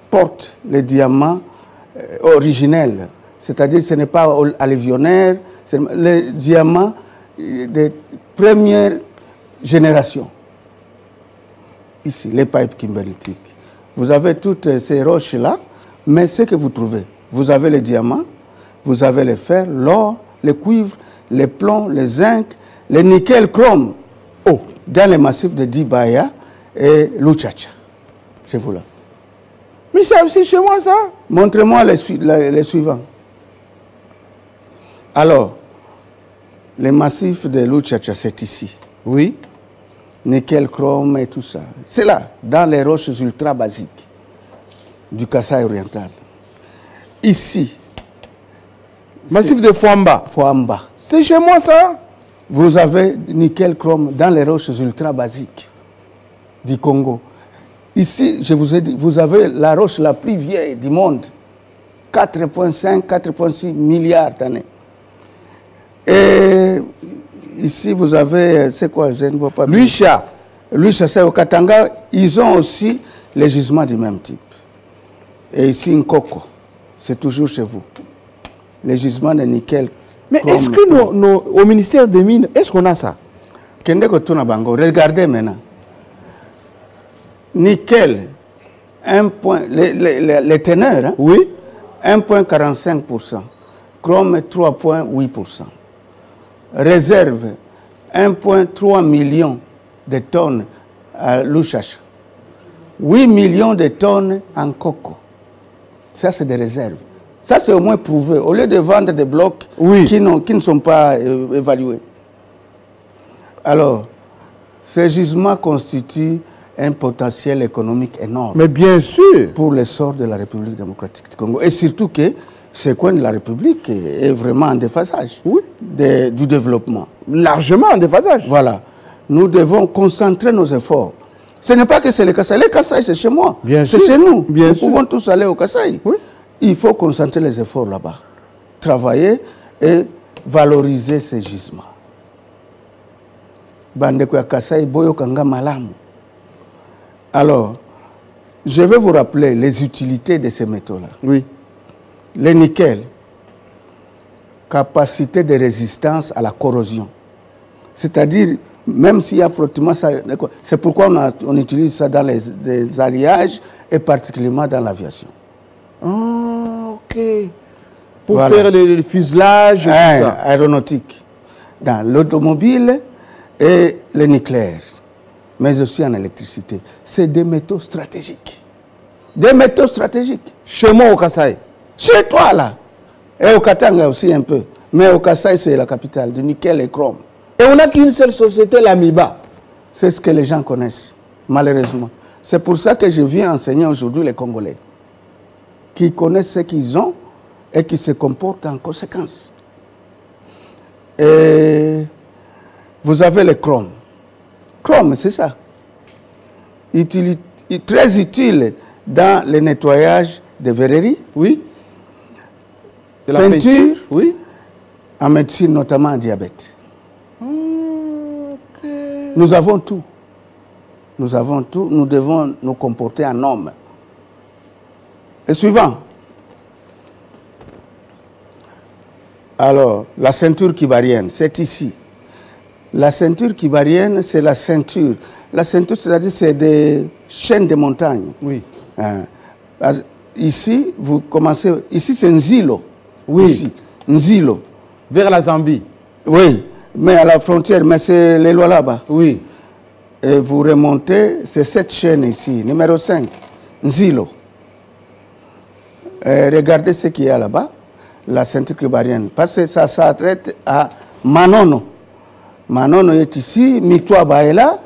S2: portent les diamants originels. C'est-à-dire ce n'est pas alluvionnaire, c'est les diamants de première génération. Ici, les pipes kimberlitiques. Vous avez toutes ces roches-là, mais ce que vous trouvez, vous avez les diamants, vous avez les fer, l'or, le cuivre, les plombs, les zinc, les nickel, chrome, dans les massifs de Dibaya et Luchacha. C'est vous là.
S1: Mais c'est aussi chez moi, ça.
S2: Montrez-moi les suivants. Alors, les massifs de Luchacha, c'est ici.
S1: Oui.
S2: Nickel, chrome et tout ça. C'est là, dans les roches ultra basiques du Kasaï oriental. Ici.
S1: Massif de Fouamba.
S2: Fouamba.
S1: C'est chez moi, ça.
S2: Vous avez nickel, chrome dans les roches ultra basiques du Congo. Ici, je vous ai dit, vous avez la roche la plus vieille du monde. 4,5, 4,6 milliards d'années. Et ici, vous avez, c'est quoi, je ne vois pas.
S1: Lucha,
S2: c'est au Katanga. Ils ont aussi les gisements du même type. Et ici, Nkoko, c'est toujours chez vous. Les gisements de nickel.
S1: Mais est-ce que au ministère des Mines, est-ce qu'on a ça?
S2: Regardez maintenant. Nickel, les teneurs, hein?
S1: Oui.
S2: 1,45%. Chrome, 3,8%. Réserve, 1,3 million de tonnes à Luchacha. 8 millions de tonnes en coco. Ça, c'est des réserves. Ça, c'est au moins prouvé. Au lieu de vendre des blocs qui ne sont pas évalués. Alors, ces gisements constituent un potentiel économique énorme.
S1: Mais bien sûr.
S2: Pour l'essor de la République démocratique du Congo. Et surtout que ce coin de la République est vraiment en déphasage du développement.
S1: Largement en déphasage.
S2: Voilà. Nous devons concentrer nos efforts. Ce n'est pas que c'est le Kasaï. Le Kasaï, c'est chez moi. C'est chez nous. Nous pouvons tous aller au Kasaï. Oui. Il faut concentrer les efforts là-bas. Travailler et valoriser ces gisements. Bandeko ya Kasaï, boyo kanga malamu. Alors, je vais vous rappeler les utilités de ces métaux-là.
S1: Oui.
S2: Le nickel, capacité de résistance à la corrosion. C'est-à-dire, même s'il y a frottement, c'est pourquoi on utilise ça dans les alliages et particulièrement dans l'aviation.
S1: Ah, ok. Pour faire le fuselage et tout ça.
S2: Aéronautique. Dans l'automobile et le nucléaire, mais aussi en électricité. C'est des métaux stratégiques. Des métaux stratégiques.
S1: Chez moi au Kasaï.
S2: Chez toi là. Et au Katanga aussi un peu. Mais au Kasaï, c'est la capitale du nickel et chrome.
S1: Et on n'a qu'une seule société, l'Amiba.
S2: C'est ce que les gens connaissent, malheureusement. C'est pour ça que je viens enseigner aujourd'hui les Congolais, qui connaissent ce qu'ils ont et qui se comportent en conséquence. Et vous avez le chrome. Chrome, c'est ça. Très utile dans le nettoyage des verreries.
S1: Oui.
S2: De la peinture.
S1: Oui.
S2: En médecine, notamment en diabète.
S1: Okay.
S2: Nous avons tout. Nous avons tout. Nous devons nous comporter en homme. Et suivant. Alors, la ceinture kibarienne, c'est ici. La ceinture kibarienne, c'est la ceinture. La ceinture, c'est-à-dire, c'est des chaînes de montagnes.
S1: Oui.
S2: Ici, vous commencez... Ici, c'est Nzilo.
S1: Oui.
S2: Ici, Nzilo.
S1: Vers la Zambie.
S2: Oui, mais à la frontière, mais c'est les lois là-bas.
S1: Oui.
S2: Et vous remontez, c'est cette chaîne ici, numéro 5, Nzilo. Regardez ce qu'il y a là-bas, la ceinture kibarienne. Parce que ça s'arrête à Manono. Manono est ici, Mitwaba est là,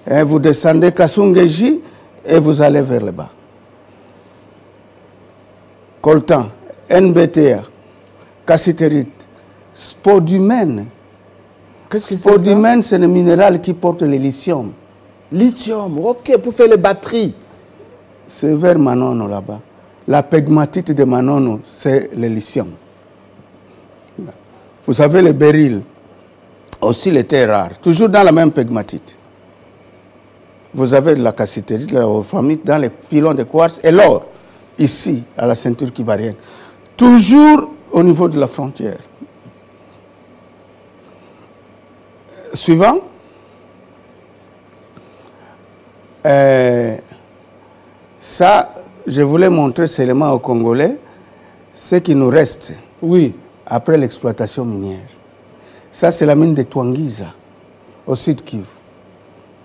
S2: et vous descendez Kasungeji et vous allez vers le bas. Coltan, NBTA, cassiterite, spodumène.
S1: Qu'est-ce que c'est ça?
S2: Spodumène, c'est le minéral qui porte le lithium.
S1: Lithium, ok, pour faire les batteries.
S2: C'est vers Manono là-bas. La pegmatite de Manono, c'est le lithium. Vous avez le béryl, aussi les terres rares, toujours dans la même pegmatite. Vous avez de la cassiterite, de la wolframite dans les filons de quartz et l'or, ici, à la ceinture kibarienne. Toujours au niveau de la frontière. Suivant. Ça, je voulais montrer seulement aux Congolais ce qui nous reste.
S1: Oui.
S2: Après l'exploitation minière. Ça, c'est la mine de Twangiza, au sud Kivu.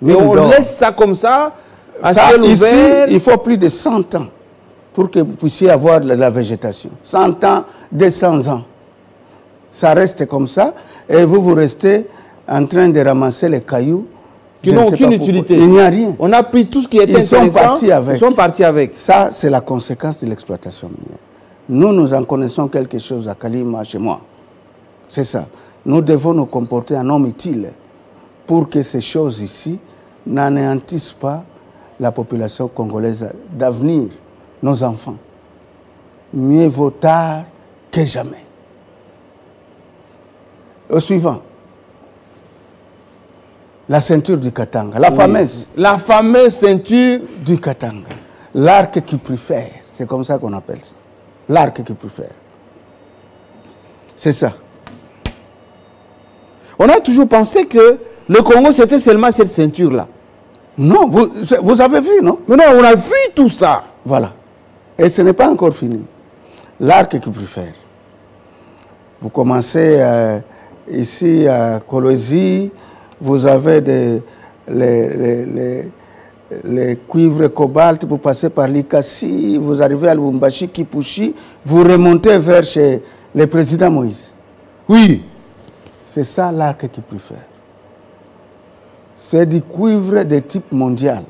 S1: Mais on laisse ça comme ça, à ciel
S2: ici,
S1: ouvert.
S2: il faut plus de 100 ans pour que vous puissiez avoir de la végétation. 100 ans, 200 ans. Ça reste comme ça, et vous restez en train de ramasser les cailloux
S1: qui n'ont aucune utilité.
S2: Il n'y a rien.
S1: On a pris tout ce qui était intéressant. Ils sont partis avec.
S2: Ça, c'est la conséquence de l'exploitation minière. Nous en connaissons quelque chose à Kalima, chez moi. C'est ça. Nous devons nous comporter en homme utile pour que ces choses ici n'anéantissent pas la population congolaise d'avenir, nos enfants. Mieux vaut tard que jamais. Au suivant. La ceinture du Katanga, la fameuse.
S1: La fameuse ceinture
S2: du Katanga. L'arc qui préfère, c'est comme ça qu'on appelle ça. L'arc qui préfère. C'est ça.
S1: On a toujours pensé que le Congo, c'était seulement cette ceinture-là.
S2: Non, vous avez vu, non?
S1: Mais non, on a vu tout ça.
S2: Voilà. Et ce n'est pas encore fini. L'arc qui préfère. Vous commencez ici à Kolwezi, vous avez les cuivres cobalt, vous passez par l'Ikassi, vous arrivez à Lubumbashi, Kipushi, vous remontez vers chez le président Moïse.
S1: Oui.
S2: C'est ça l'arc qu'il préfère. C'est du cuivre de type mondial.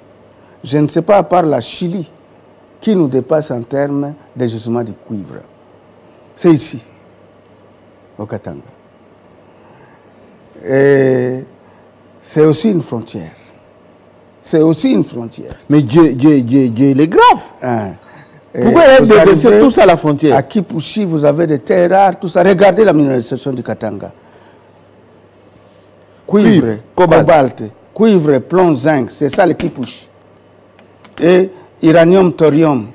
S2: Je ne sais pas, à part la Chili, qui nous dépasse en termes de gisement du cuivre. C'est ici, au Katanga. Et c'est aussi une frontière. C'est aussi une frontière.
S1: Mais Dieu, il est grave.
S2: Hein.
S1: Pourquoi il a déversé tout ça à la frontière?
S2: À Kipushi, vous avez des terres rares, tout ça. Regardez la minéralisation du Katanga. Cuivre, cobalt, cuivre, plomb, zinc, c'est ça le Kipushi. Et uranium, thorium,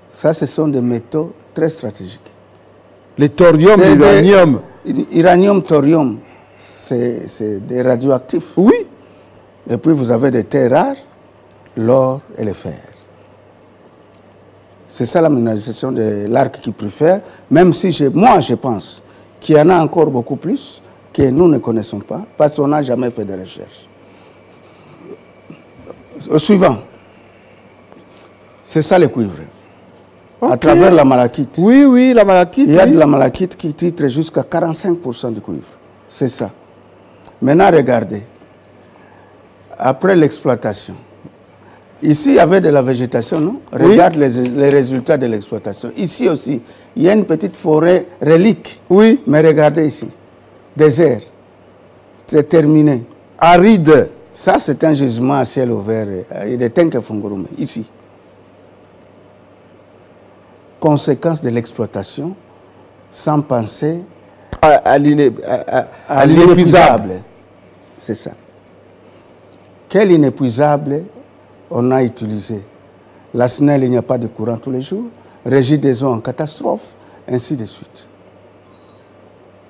S2: ça, ce sont des métaux très stratégiques.
S1: Les thorium et l'uranium.
S2: Uranium, thorium, c'est des radioactifs.
S1: Oui.
S2: Et puis vous avez des terres rares, l'or et le fer. C'est ça la minéralisation de l'arc qui préfère, même si moi je pense qu'il y en a encore beaucoup plus que nous ne connaissons pas, parce qu'on n'a jamais fait de recherche. Au suivant, c'est ça le cuivre. Okay. À travers la malachite.
S1: Oui, oui, la malachite.
S2: Il y a de la malachite qui titre jusqu'à 45% du cuivre. C'est ça. Maintenant, regardez. Après l'exploitation, ici, il y avait de la végétation, non? Oui. Regarde les résultats de l'exploitation. Ici aussi, il y a une petite forêt relique.
S1: Oui.
S2: Mais regardez ici. Désert. C'est terminé.
S1: Aride.
S2: Ça, c'est un gisement à ciel ouvert. Il y a des Tenke Fungurume, ici. Conséquence de l'exploitation, sans penser à l'inépuisable. C'est ça. Quel inépuisable on a utilisé? La SNEL, il n'y a pas de courant tous les jours. Régie des eaux en catastrophe, ainsi de suite.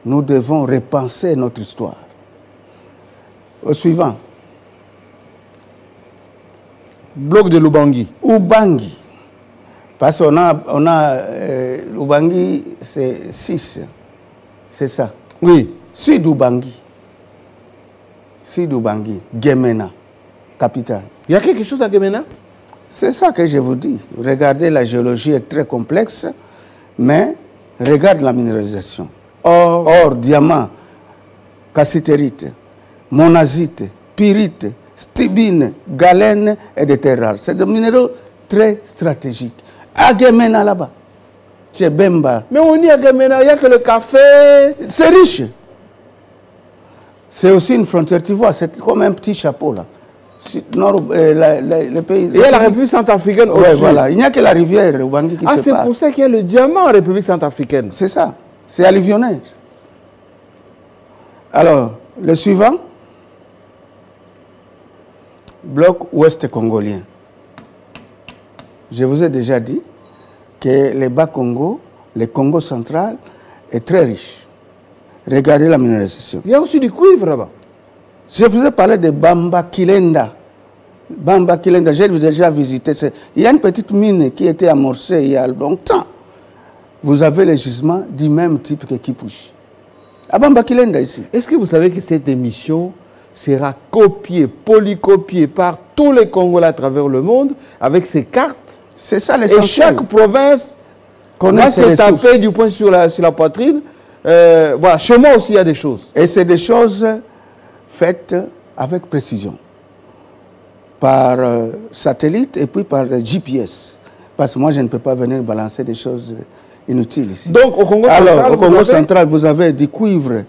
S2: Nous devons repenser notre histoire. Au suivant.
S1: Bloc de Lubangi.
S2: Ubangi. Parce qu'on a Ubangi, c'est 6. C'est ça.
S1: Oui.
S2: Sud Ubangi. Sud Ubangi. Gemena. Capitale.
S1: Il y a quelque chose à Gemena?
S2: C'est ça que je vous dis. Regardez, la géologie est très complexe, mais regarde la minéralisation. Or, diamant, cassitérite, monazite, pyrite, stibine, galène et des terres rares. C'est des minéraux très stratégiques. À Gemena, là-bas, chez Bemba.
S1: Mais on dit à Gemena, il n'y a que le café.
S2: C'est riche. C'est aussi une frontière, tu vois, c'est comme un petit chapeau, là. Nord, le pays.
S1: Il y a la République centrafricaine aussi.
S2: Oui, voilà. Il n'y a que la rivière Ubangi qui sépare.
S1: Ah, c'est pour ça qu'il y a le diamant en République centrafricaine.
S2: C'est ça. C'est alluvionnaire. Alors, le suivant. Bloc ouest congolien. Je vous ai déjà dit que le Bas-Congo, le Congo central, est très riche. Regardez la minéralisation.
S1: Il y a aussi du cuivre là-bas.
S2: Je vous ai parlé de Bamba Kilenda. Bamba Kilenda, j'ai déjà visité. Il y a une petite mine qui était amorcée il y a longtemps. Vous avez les gisements du même type que Kipushi. À Bamba Kilenda ici.
S1: Est-ce que vous savez que cette émission sera copiée, polycopiée par tous les Congolais à travers le monde avec ces cartes?
S2: C'est ça l'essentiel.
S1: Et chaque province va se taper du poing sur la poitrine. Voilà, chez moi aussi il y a des choses.
S2: Et c'est des choses faites avec précision. Par satellite et puis par GPS. Parce que moi je ne peux pas venir balancer des choses inutiles ici.
S1: Donc au Congo
S2: central, au Congo central, vous avez du cuivre,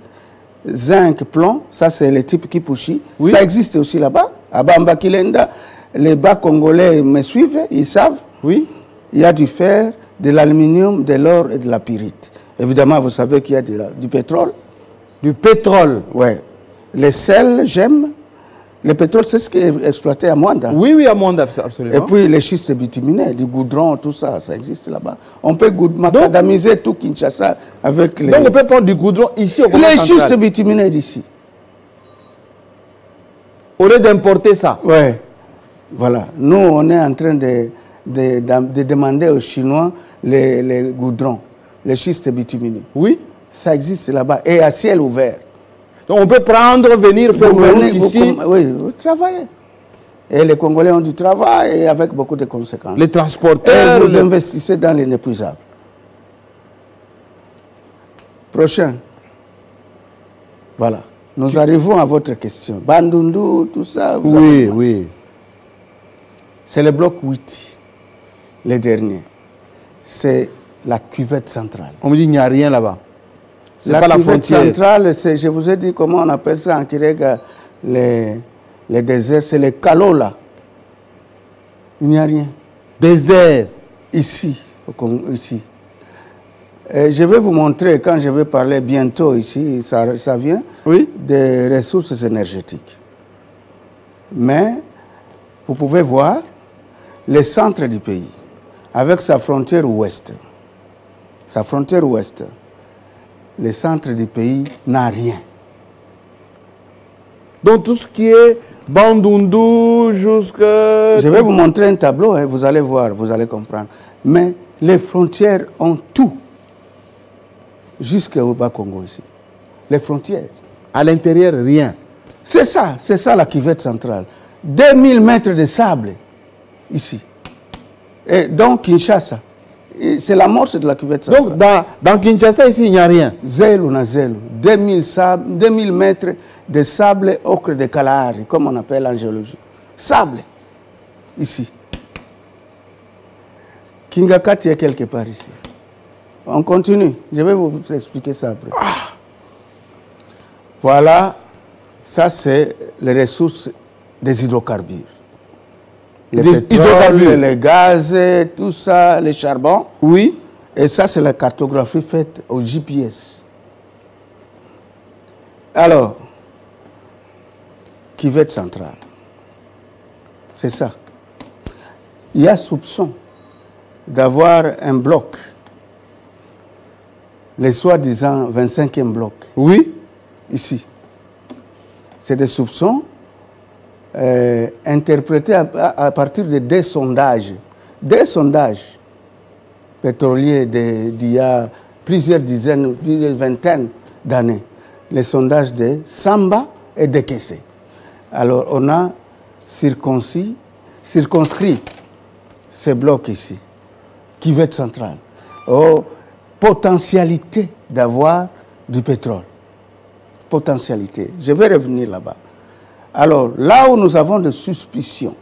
S2: zinc, plomb. Ça c'est le type Kipushi. Oui. Ça existe aussi là-bas. À Bamba Kilenda, les bas congolais me suivent, ils savent.
S1: Oui.
S2: Il y a du fer, de l'aluminium, de l'or et de la pyrite. Évidemment, vous savez qu'il y a du pétrole.
S1: Du pétrole?
S2: Oui. Les sels, j'aime. Le pétrole, c'est ce qui est exploité à Mwanda.
S1: Oui, oui, à Mwanda, absolument.
S2: Et puis les schistes bitumineux, du goudron, tout ça, ça existe là-bas. On peut macadamiser tout Kinshasa avec les...
S1: Donc on peut prendre du goudron ici au Congo central.
S2: Les schistes bitumineux d'ici.
S1: Au lieu d'importer ça?
S2: Oui. Voilà. Nous, on est en train de demander aux Chinois les goudrons, les schistes bitumineux.
S1: Oui.
S2: Ça existe là-bas et à ciel ouvert.
S1: Donc on peut prendre, venir faire une route ici.
S2: Oui, vous travaillez. Et les Congolais ont du travail et avec beaucoup de conséquences.
S1: Les transporteurs.
S2: Et vous investissez dans l'inépuisable. Prochain. Voilà. Nous arrivons à votre question. Bandundu, tout ça.
S1: Oui, oui.
S2: C'est le bloc 8, le dernier. C'est la cuvette centrale.
S1: On me dit qu'il n'y a rien là-bas.
S2: La cuvette centrale, je vous ai dit comment on appelle ça en Kirega, les déserts, c'est les Kalola. Il n'y a rien.
S1: Désert.
S2: Ici, ici. Et je vais vous montrer, quand je vais parler bientôt ici, ça vient,
S1: oui,
S2: des ressources énergétiques. Mais, vous pouvez voir, le centre du pays, avec sa frontière ouest, le centre du pays n'a rien.
S1: Donc tout ce qui est Bandundu jusqu'à...
S2: Je vais vous montrer un tableau, hein, vous allez voir, vous allez comprendre. Mais les frontières ont tout, jusqu'au Bas-Congo ici. Les frontières.
S1: À l'intérieur, rien.
S2: C'est ça la cuvette centrale. 2000 mètres de sable, ici. Et donc Kinshasa, c'est l'amorce de la cuvette centrale.
S1: Donc dans Kinshasa, ici, il n'y a rien.
S2: Zélo na zélo. 2000 mètres de sable ocre de Kalahari, comme on appelle en géologie. Sable, ici. Kingakati est quelque part ici. On continue. Je vais vous expliquer ça après. Voilà, ça c'est les ressources des hydrocarbures. Les pétroles, les gaz, tout ça, les charbons.
S1: Oui.
S2: Et ça c'est la cartographie faite au GPS. Alors, cuvette centrale. C'est ça. Il y a soupçon d'avoir un bloc, les soi-disant 25e bloc.
S1: Oui.
S2: Ici. C'est des soupçons interprétés à partir de des sondages. Des sondages pétroliers d'il y a plusieurs dizaines, plusieurs vingtaines d'années. Les sondages de Samba et de Kessé. Alors, on a circonscrit ces blocs ici, cuvette centrale, aux potentialités d'avoir du pétrole. Potentialité. Je vais revenir là-bas. Alors, là où nous avons des suspicions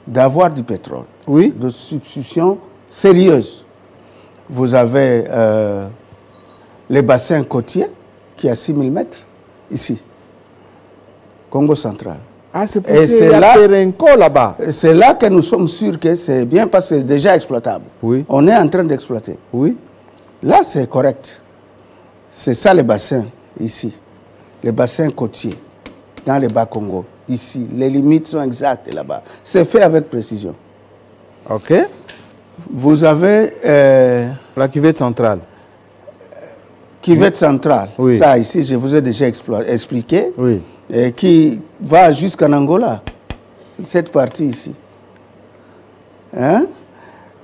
S2: d'avoir du pétrole,
S1: oui,
S2: de suspicions sérieuses, vous avez les bassins côtiers qui est à 6000 mètres, ici, Congo central.
S1: Ah, c'est pour ça là-bas.
S2: C'est là que nous sommes sûrs que c'est bien parce que c'est déjà exploitable.
S1: Oui.
S2: On est en train d'exploiter.
S1: Oui.
S2: Là, c'est correct. C'est ça les bassins, ici. Les bassins côtiers, dans le Bas-Congo. Ici, les limites sont exactes là-bas. C'est fait avec précision.
S1: OK.
S2: Vous avez...
S1: la cuvette centrale.
S2: Cuvette centrale.
S1: Oui.
S2: Ça, ici, je vous ai déjà expliqué.
S1: Oui.
S2: Et qui va jusqu'en Angola. Cette partie ici. Hein?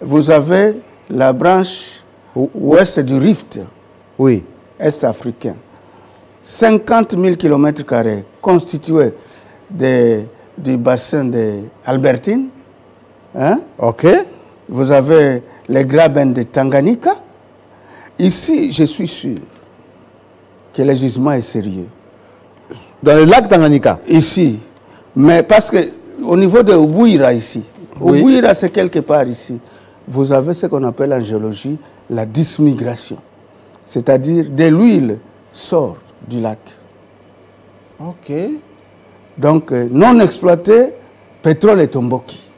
S2: Vous avez la branche ouest du Rift.
S1: Oui.
S2: Est-africain. 50 000 km² constitués du bassin d'Albertine. Hein?
S1: OK.
S2: Vous avez les grabens de Tanganyika. Ici, je suis sûr que le gisement est sérieux.
S1: Dans le lac Tanganyika?
S2: Ici. Mais parce qu'au niveau de Ubouira ici, oui. Ubouira c'est quelque part ici, vous avez ce qu'on appelle en géologie la dismigration. C'est-à-dire de l'huile sort du lac.
S1: OK.
S2: Donc, non exploité, pétrole et Tomboki.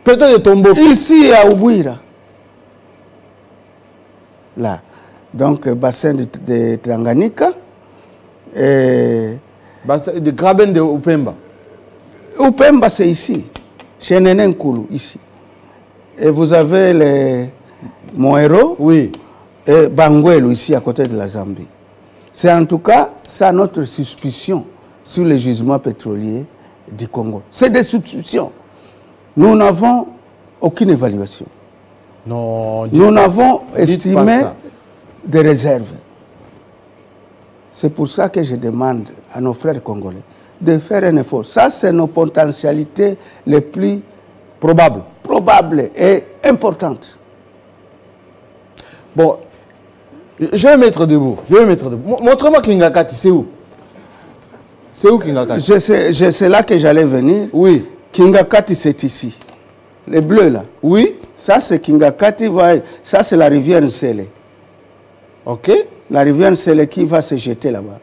S1: Pétrole et Tomboki.
S2: Ici à Ubouira. Là. Donc, bassin de Tanganyika. Et...
S1: bassin de Graben de Upemba.
S2: Upemba, c'est ici. Chez Nenenkulu, ici. Et vous avez les Moero.
S1: Oui.
S2: Et Bangwelu, ici, à côté de la Zambie. C'est en tout cas ça notre suspicion sur les gisements pétroliers du Congo. C'est des suspicions. Nous n'avons aucune évaluation.
S1: Non.
S2: Nous n'avons estimé des réserves. C'est pour ça que je demande à nos frères congolais de faire un effort. Ça, c'est nos potentialités les plus probables et importantes.
S1: Bon, je vais mettre debout. Montre-moi Kingakati, c'est où? C'est où Kingakati?
S2: C'est là que j'allais venir.
S1: Oui.
S2: Kingakati, c'est ici. Les bleus là.
S1: Oui.
S2: Ça, c'est Kingakati. Ça, c'est la rivière Nsele.
S1: OK.
S2: La rivière Nsele qui va se jeter là-bas.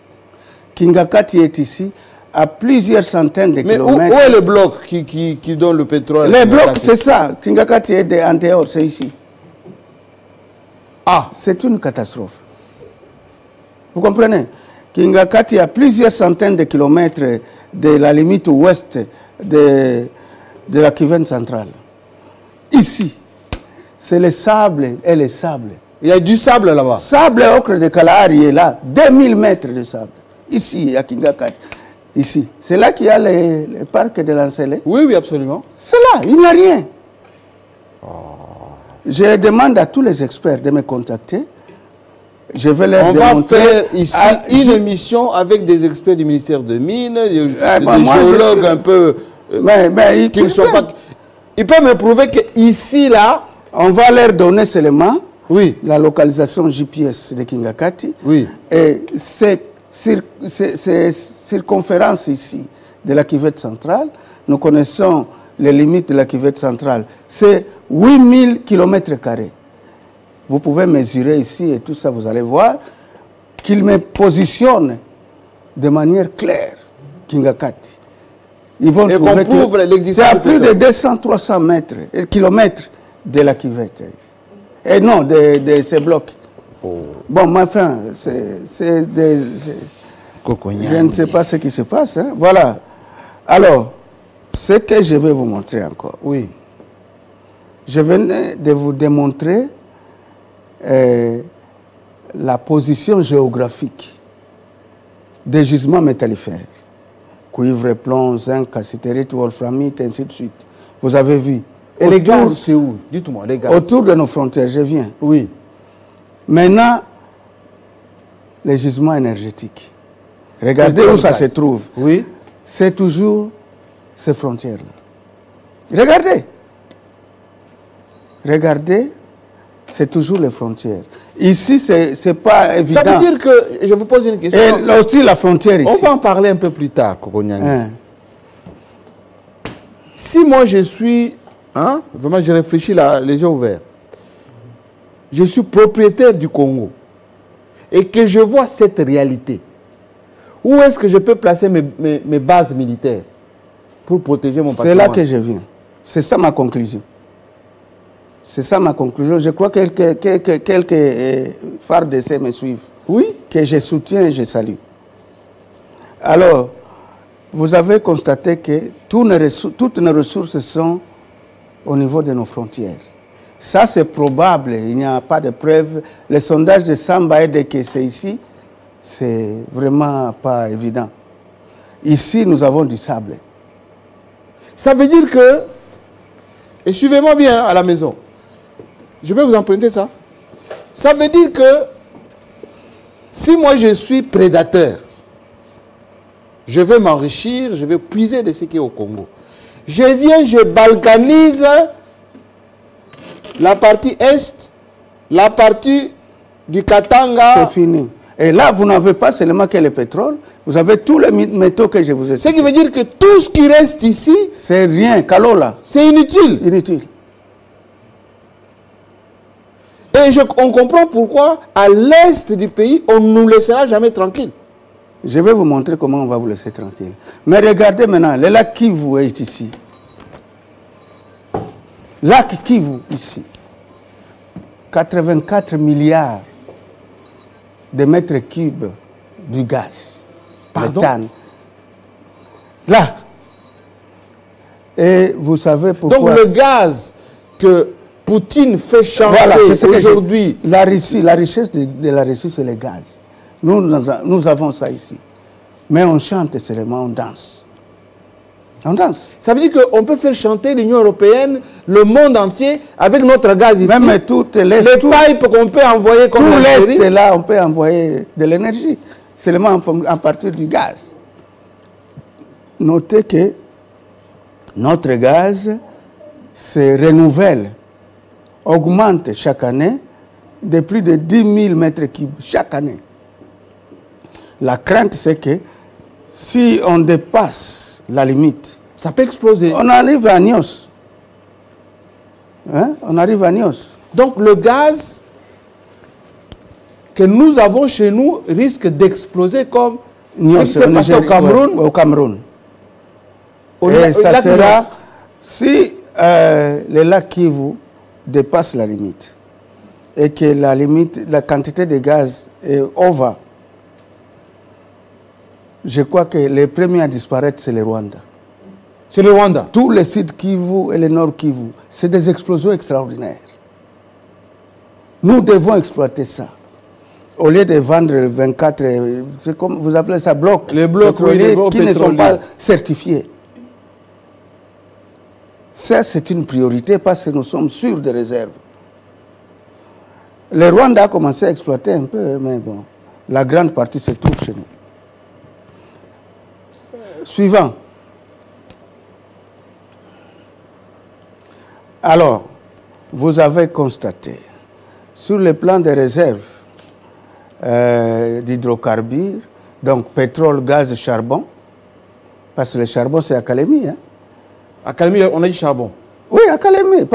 S2: Kingakati est ici, à plusieurs centaines de kilomètres.
S1: Mais où est le bloc qui donne le pétrole?
S2: Les blocs, c'est ça. Kingakati est en dehors, c'est ici. Ah, c'est une catastrophe. Vous comprenez? Kingakati a plusieurs centaines de kilomètres de la limite ouest de de la cuvette centrale. Ici, c'est le sable et les sables.
S1: Il y a du sable là-bas.
S2: Sable ocre de Kalahari est là, 2000 mètres de sable. Ici, à Kingakati. Ici. C'est là qu'il y a le parc de l'Ancelé.
S1: Oui, oui, absolument.
S2: C'est là, il n'y a rien. Je demande à tous les experts de me contacter. Je vais leur démontrer.
S1: On va faire ici une émission avec des experts du ministère de Mines, des géologues un peu...
S2: mais
S1: qui ne sont pas... Ils peuvent me prouver qu'ici, là...
S2: On va leur donner seulement
S1: oui.
S2: la localisation GPS de Kingakati.
S1: Oui.
S2: Et ces circonférences ici de la cuvette centrale, nous connaissons les limites de la cuvette centrale. C'est 8000 km². Vous pouvez mesurer ici et tout ça, vous allez voir qu'il me positionne de manière claire, Kingakati. Ils vont
S1: et qu'on prouve l'existence.
S2: C'est à plus de 200-300 mètres, kilomètres de la cuvette. Et non, de ces blocs. Oh. Bon, mais enfin, c'est des... Je ne sais pas ce qui se passe. Hein. Voilà. Alors, ce que je vais vous montrer encore.
S1: Oui.
S2: Je venais de vous démontrer la position géographique des gisements métallifères. Cuivre, plomb, zinc, cassitérite, wolframite, ainsi de suite. Vous avez vu.
S1: Et les gaz, c'est où? Dites-moi, les gaz.
S2: Autour de nos frontières, je viens.
S1: Oui.
S2: Maintenant, les gisements énergétiques. Regardez où ça se trouve.
S1: Oui.
S2: C'est toujours ces frontières-là. Regardez. Regardez, c'est toujours les frontières. Ici, c'est pas évident.
S1: Ça veut dire que, je vous pose une question.
S2: Et là aussi, la frontière ici.
S1: On va en parler un peu plus tard, Kokonyang. Si moi je suis, vraiment je réfléchis là, les yeux ouverts, je suis propriétaire du Congo et que je vois cette réalité, où est-ce que je peux placer mes bases militaires pour protéger mon patrimoine?
S2: C'est là que je viens. C'est ça ma conclusion. C'est ça ma conclusion. Je crois que quelques phares d'essai me suivent.
S1: Oui.
S2: Que je soutiens et je salue. Alors, vous avez constaté que toutes nos ressources sont au niveau de nos frontières. Ça, c'est probable. Il n'y a pas de preuves. Le sondage de Samba et de Kessé ici, c'est vraiment pas évident. Ici, nous avons du sable.
S1: Ça veut dire que, et suivez-moi bien à la maison, je vais vous emprunter ça. Ça veut dire que si moi je suis prédateur, je veux m'enrichir, je veux puiser de ce qui est au Congo. Je viens, je balkanise la partie est, la partie du Katanga.
S2: C'est fini. Et là, vous n'avez pas seulement que le pétrole, vous avez tous les métaux que je vous ai cités.
S1: Ce qui veut dire que tout ce qui reste ici,
S2: c'est rien, Kalola.
S1: C'est inutile.
S2: Inutile.
S1: Et on comprend pourquoi, à l'est du pays, on ne nous laissera jamais tranquille.
S2: Je vais vous montrer comment on va vous laisser tranquille. Mais regardez maintenant, le lac Kivu est ici. Lac Kivu, ici. 84 milliards de mètres cubes du gaz.
S1: Pardon?
S2: Méthane. Là. Et vous savez pourquoi...
S1: Donc le gaz que Poutine fait chanter aujourd'hui...
S2: La richesse de la Russie, c'est le gaz. Nous avons ça ici. Mais on chante seulement, on danse. On danse.
S1: Ça veut dire qu'on peut faire chanter l'Union européenne, le monde entier, avec notre gaz ici.
S2: Même toutes les
S1: pipes qu'on peut envoyer comme
S2: tout l'Est, là, on peut envoyer de l'énergie. Seulement à partir du gaz. Notez que notre gaz se renouvelle, augmente chaque année de plus de 10 000 mètres cubes chaque année. La crainte, c'est que si on dépasse la limite,
S1: ça peut exploser.
S2: On arrive à Nios. Hein? On arrive à Nios.
S1: Donc le gaz que nous avons chez nous risque d'exploser comme
S2: Nios,
S1: ce qui s'est passé au Cameroun.
S2: Ouais, au Cameroun. Et ça sera si le lac Kivu dépasse la limite et que la quantité de gaz est over. Je crois que les premiers à disparaître, c'est le Rwanda.
S1: C'est le Rwanda.
S2: Tous les Sud Kivu et le Nord Kivu, c'est des explosions extraordinaires. Nous devons exploiter ça. Au lieu de vendre 24, c'est comme vous appelez ça, blocs,
S1: les blocs
S2: pétroliers qui ne sont pas certifiés. Ça, c'est une priorité parce que nous sommes sûrs des réserves. Le Rwanda a commencé à exploiter un peu, mais bon, la grande partie se trouve chez nous. Suivant. Alors, vous avez constaté, sur le plan des réserves d'hydrocarbures, donc pétrole, gaz, charbon, parce que le charbon c'est à Kalemi. Hein.
S1: À Kalemi, on a du charbon.
S2: Oui, à Kalemi.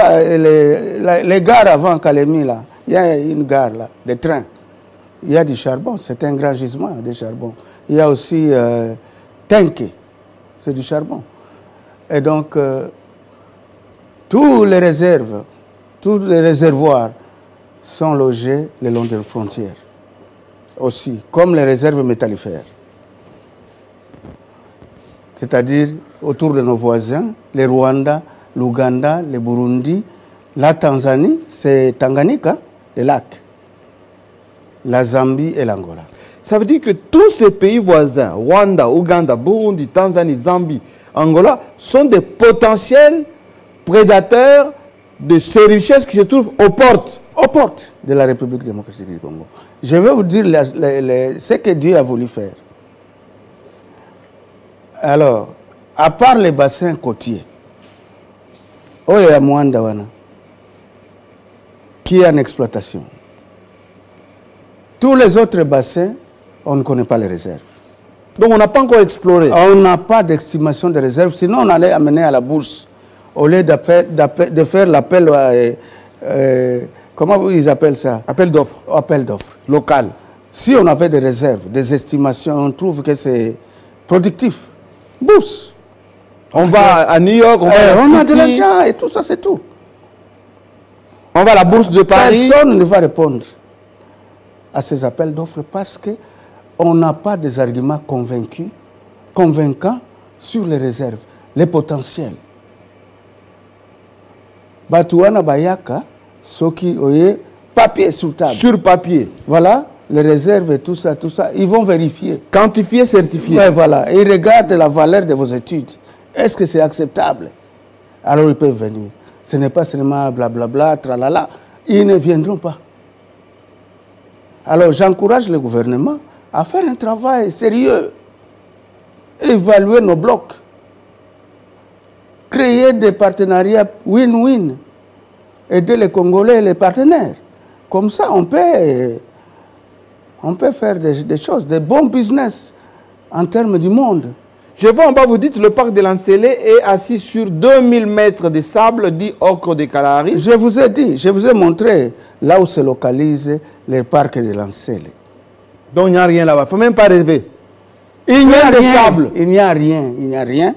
S2: Les gares avant Kalemi, là, il y a une gare là, des trains. Il y a du charbon, c'est un grand gisement de charbon. Il y a aussi Tenke, c'est du charbon. Et donc, tous les réserves, tous les réservoirs sont logés le long des frontières. Aussi, comme les réserves métallifères. C'est-à-dire autour de nos voisins, les Rwanda, l'Ouganda, le Burundi, la Tanzanie, c'est Tanganyika, les lacs, la Zambie et l'Angola.
S1: Ça veut dire que tous ces pays voisins, Rwanda, Ouganda, Burundi, Tanzanie, Zambie, Angola, sont des potentiels prédateurs de ces richesses qui se trouvent aux portes
S2: de la République démocratique du Congo. Je vais vous dire ce que Dieu a voulu faire. Alors, à part les bassins côtiers, Oya Mwandawana, qui est en exploitation, tous les autres bassins, on ne connaît pas les réserves.
S1: Donc on n'a pas encore exploré.
S2: On n'a pas d'estimation de réserves, sinon on allait amener à la bourse, au lieu de faire l'appel à... comment ils appellent ça?
S1: Appel d'offres.
S2: Appel d'offres.
S1: Local.
S2: Si on avait des réserves, des estimations, on trouve que c'est productif. Bourse.
S1: On va à New York,
S2: on a de l'argent et tout ça, c'est tout.
S1: On va à la bourse de Paris.
S2: Personne ne va répondre à ces appels d'offres parce qu'on n'a pas des arguments convaincants sur les réserves, les potentiels. Batouana Bayaka, Soki Oye, papier sur table.
S1: Sur papier.
S2: Voilà, les réserves et tout ça, ils vont vérifier.
S1: Quantifier, certifier.
S2: Ouais, voilà, et ils regardent la valeur de vos études. Est-ce que c'est acceptable? Alors ils peuvent venir. Ce n'est pas seulement blablabla, tralala. Ils ne viendront pas. Alors j'encourage le gouvernement à faire un travail sérieux. Évaluer nos blocs. Créer des partenariats win-win. Aider les Congolais et les partenaires. Comme ça, on peut faire des choses, des bons business en termes du monde.
S1: Je vois en bas, vous dites, le parc de Lansele est assis sur 2000 mètres de sable, dit Ocre de Kalahari.
S2: Je vous ai dit, je vous ai montré là où se localise le parc de Lansele.
S1: Donc il n'y a rien là-bas, il ne faut même pas rêver.
S2: Il n'y a rien, il n'y a rien, il n'y a rien.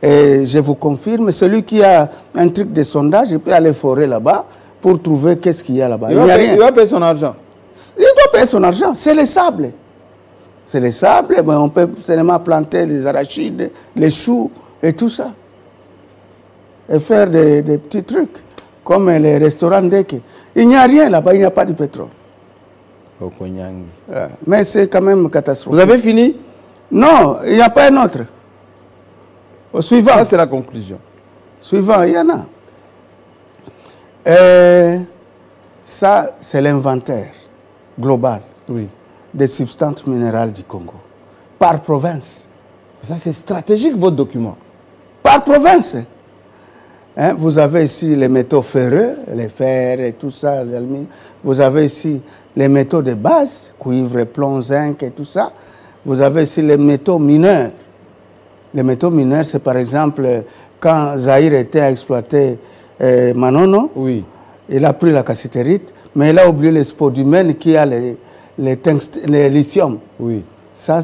S2: Et je vous confirme, celui qui a un truc de sondage, il peut aller forer là-bas pour trouver qu'est-ce qu'il y a là-bas.
S1: Il va payer son argent.
S2: Il doit payer son argent, c'est le sable. C'est le sable, ben on peut seulement planter les arachides, les choux et tout ça. Et faire des petits trucs, comme les restaurants d'Eke. Il n'y a rien là-bas, il n'y a pas de pétrole. Mais c'est quand même catastrophique.
S1: Vous avez fini?
S2: Non, il n'y a pas un autre. Au suivant.
S1: Ça, c'est la conclusion.
S2: Suivant, il y en a. Ça, c'est l'inventaire global.
S1: Oui.
S2: Des substances minérales du Congo. Par province.
S1: Ça, c'est stratégique, votre document.
S2: Par province. Hein, vous avez ici les métaux ferreux, les fers et tout ça, l'aluminium. Vous avez ici les métaux de base, cuivre, plomb, zinc et tout ça. Vous avez ici les métaux mineurs. Les métaux mineurs, c'est par exemple quand Zaïre était à exploiter Manono,
S1: oui.
S2: Il a pris la cassitérite, mais il a oublié les spodumènes qui a les lithium.
S1: Oui.
S2: Ça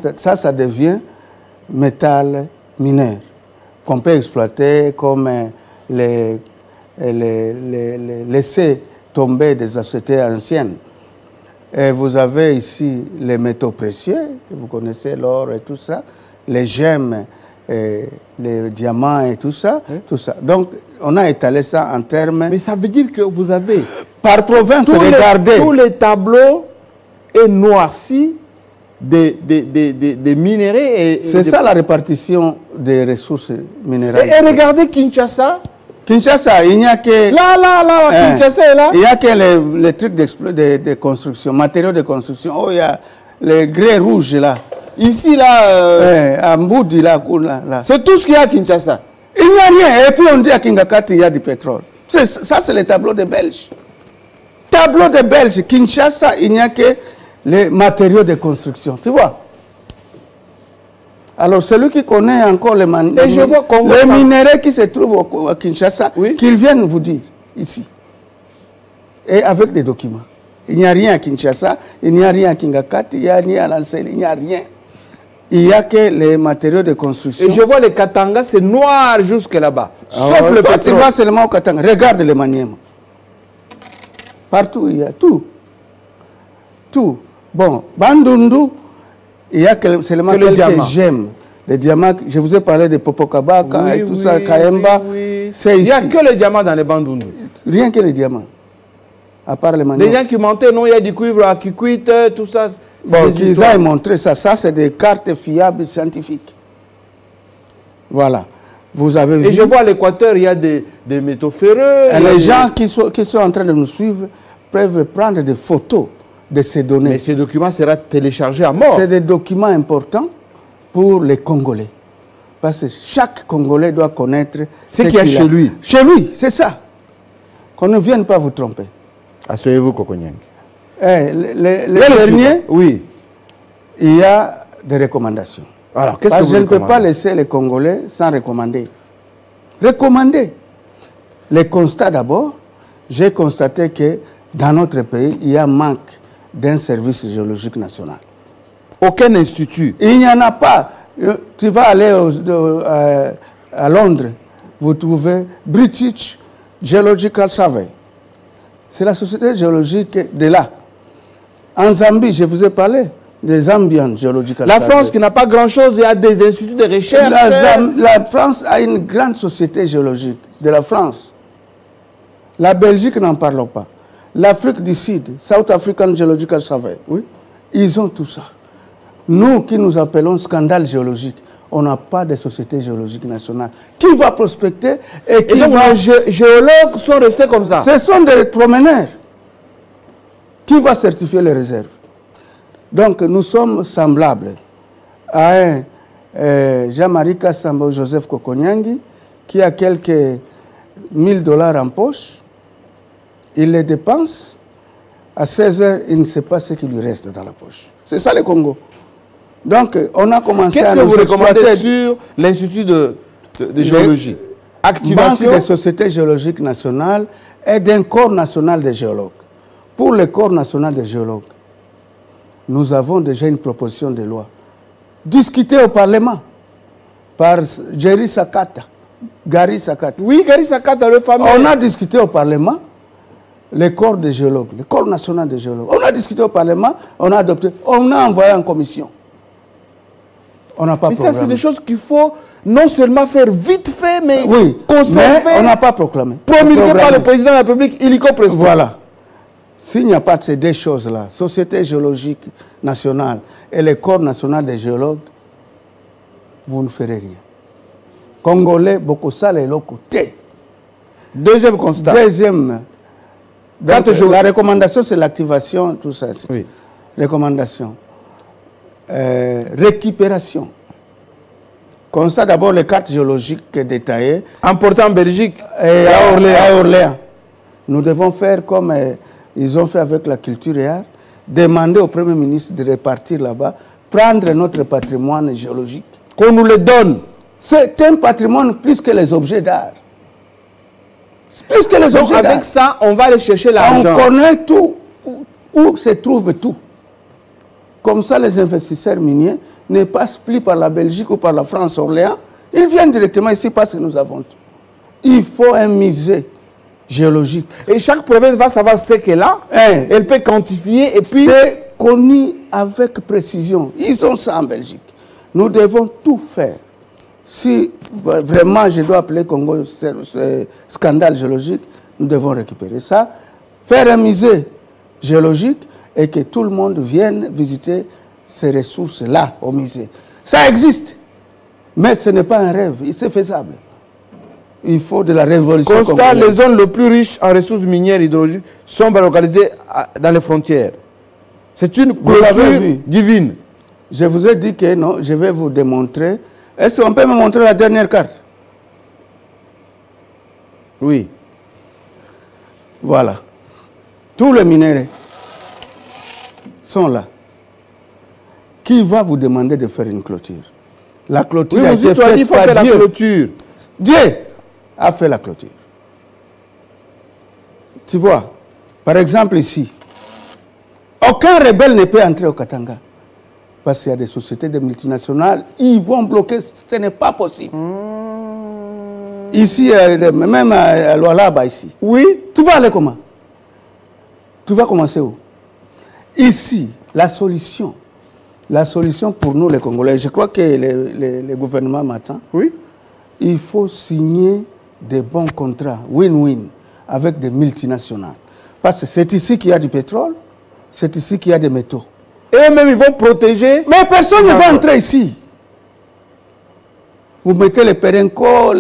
S2: devient métal mineur qu'on peut exploiter comme laisser tomber des sociétés anciennes. Et vous avez ici les métaux précieux, vous connaissez l'or et tout ça, les gemmes les diamants et tout ça, tout ça. Donc, on a étalé ça en termes...
S1: Mais ça veut dire que vous avez...
S2: Par province, regardez...
S1: Tous les tableaux est noirci des minéraux.
S2: C'est ça la répartition des ressources minérales.
S1: Et regardez Kinshasa.
S2: Kinshasa, il n'y a que...
S1: Là, Kinshasa est là.
S2: Il n'y a que les trucs de construction, matériaux de construction. Oh, il y a les grès rouges là.
S1: Ici, là...
S2: à Mboudi, là.
S1: C'est tout ce qu'il y a à Kinshasa.
S2: Il n'y a rien. Et puis on dit à Kingakati, il y a du pétrole. Ça, c'est le tableau des Belges. Tableau des Belges, Kinshasa, il n'y a que les matériaux de construction. Tu vois? Alors, celui qui connaît encore les minéraux qui se trouvent à Kinshasa, oui, qu'ils viennent vous dire ici. Et avec des documents. Il n'y a rien à Kinshasa, il n'y a rien à Kingakati, il n'y a rien à Lansel, il n'y a rien. Il n'y a que les matériaux de construction.
S1: Et je vois les Katanga, c'est noir jusque là-bas. Sauf le pétrole.
S2: Tu vois seulement au Katanga. Regarde les Maniema. Partout, il y a tout. Tout. Bon, Bandundu, il y a seulement quelques gemmes. Les diamants, je vous ai parlé de Popokabaka, oui, et tout ça, Kaemba.
S1: Oui.
S2: C'est ici.
S1: Il n'y a que les diamants dans les Bandundu.
S2: Rien que les diamants. À part les Maniema.
S1: Les gens qui montaient, non, il y a du cuivre à Kikwit, tout ça.
S2: Bon, qu'ils aient montré ça. Ça, c'est des cartes fiables scientifiques. Voilà. Vous avez vu.
S1: Et je vois à l'Équateur, il y a des métaux ferreux.
S2: Et les gens qui sont en train de nous suivre peuvent prendre des photos de ces données.
S1: Mais ces documents seront téléchargés à mort.
S2: C'est des documents importants pour les Congolais. Parce que chaque Congolais doit connaître
S1: ce qu'il y a chez lui.
S2: Chez lui, c'est ça. Qu'on ne vienne pas vous tromper.
S1: Asseyez-vous, Kokonyang.
S2: Les derniers,
S1: oui,
S2: il y a des recommandations.
S1: Alors, qu'est-ce
S2: que
S1: vous
S2: je ne peux pas laisser les Congolais sans recommander. Recommander. Les constats d'abord. J'ai constaté que dans notre pays, il y a un manque d'un service géologique national.
S1: Aucun institut.
S2: Il n'y en a pas. Tu vas aller à Londres, vous trouvez British Geological Survey. C'est la société géologique de là. En Zambie, je vous ai parlé des Zambian Geological
S1: La
S2: Survey.
S1: France, qui n'a pas grand-chose, il y a des instituts de recherche.
S2: La France a une grande société géologique de la France. La Belgique, n'en parlons pas. L'Afrique du Sud, South African Geological Survey, oui, ils ont tout ça. Nous, qui nous appelons scandale géologique, on n'a pas de société géologique nationale. Qui va prospecter et qui
S1: donc les géologues sont restés comme ça?
S2: Ce sont des promeneurs. Qui va certifier les réserves? Donc, nous sommes semblables à un Jean-Marie Kassambo Joseph Kokonyangi qui a quelques $1000 en poche. Il les dépense. À 16 heures, il ne sait pas ce qui lui reste dans la poche. C'est ça le Congo. Donc, on a commencé à nous exploiter.
S1: Qu'est-ce que vous recommandez sur l'Institut de géologie?
S2: Activation Banque des sociétés géologiques nationales et d'un corps national des géologues. Pour le corps national des géologues, nous avons déjà une proposition de loi discutée au Parlement par Jerry Sakata, Gary Sakata.
S1: Oui, Gary Sakata, le fameux.
S2: On a discuté au Parlement le corps des géologues, le corps national des géologues. On a discuté au Parlement, on a adopté, on a envoyé en commission. On n'a pas
S1: programmé. Mais ça, c'est des choses qu'il faut non seulement faire vite fait, mais
S2: oui,
S1: conserver.
S2: Mais on n'a pas proclamé.
S1: Promulgué par le président de la République, illico presto.
S2: Voilà. S'il n'y a pas de ces deux choses-là, Société géologique nationale et le corps national des géologues, vous ne ferez rien. Congolais, beaucoup ça, les locaux.
S1: Deuxième constat.
S2: Deuxième. Donc, la recommandation, c'est l'activation, tout ça.
S1: Oui.
S2: Recommandation. Récupération. Constat d'abord les cartes géologiques détaillées.
S1: Important en Belgique
S2: et à Orléans. Nous devons faire comme ils ont fait avec la culture et art, demander au Premier ministre de répartir là-bas, prendre notre patrimoine géologique.
S1: Qu'on nous le donne.
S2: C'est un patrimoine plus que les objets d'art. Plus que les objets d'art.
S1: Avec ça, on va aller chercher l'argent.
S2: On connaît tout, où se trouve tout. Comme ça, les investisseurs miniers ne passent plus par la Belgique ou par la France, Orléans. Ils viennent directement ici parce que nous avons tout. Il faut un musée géologique.
S1: Et chaque province va savoir ce qu'elle a. Elle peut quantifier et puis...
S2: C'est connu avec précision. Ils ont ça en Belgique. Nous devons tout faire Si vraiment je dois appeler Congo ce scandale géologique, nous devons récupérer ça, faire un musée géologique et que tout le monde vienne visiter ces ressources-là au musée. Ça existe, mais ce n'est pas un rêve, c'est faisable. Il faut de la révolution.
S1: Constat, les zones les plus riches en ressources minières hydrauliques sont localisées dans les frontières. C'est une clôture divine.
S2: Je vous ai dit que non, je vais vous démontrer. Est-ce qu'on peut me montrer la dernière carte?
S1: Oui.
S2: Voilà. Tous les minéraux sont là. Qui va vous demander de faire une clôture? La clôture a été faite par Dieu.
S1: Clôture.
S2: Dieu a fait la clôture. Tu vois, par exemple ici, aucun rebelle ne peut entrer au Katanga. Parce qu'il y a des sociétés, des multinationales, ils vont bloquer, ce n'est pas possible. Ici, même à Lualaba, ici.
S1: Oui.
S2: Tu vas aller comment? Tu vas commencer où? Ici, la solution pour nous les Congolais, je crois que le gouvernement m'attend.
S1: Oui.
S2: Il faut signer des bons contrats, win-win, avec des multinationales. Parce que c'est ici qu'il y a du pétrole, c'est ici qu'il y a des métaux.
S1: Et eux-mêmes, ils vont protéger.
S2: Mais personne ne va entrer ici. Vous mettez les Perenco,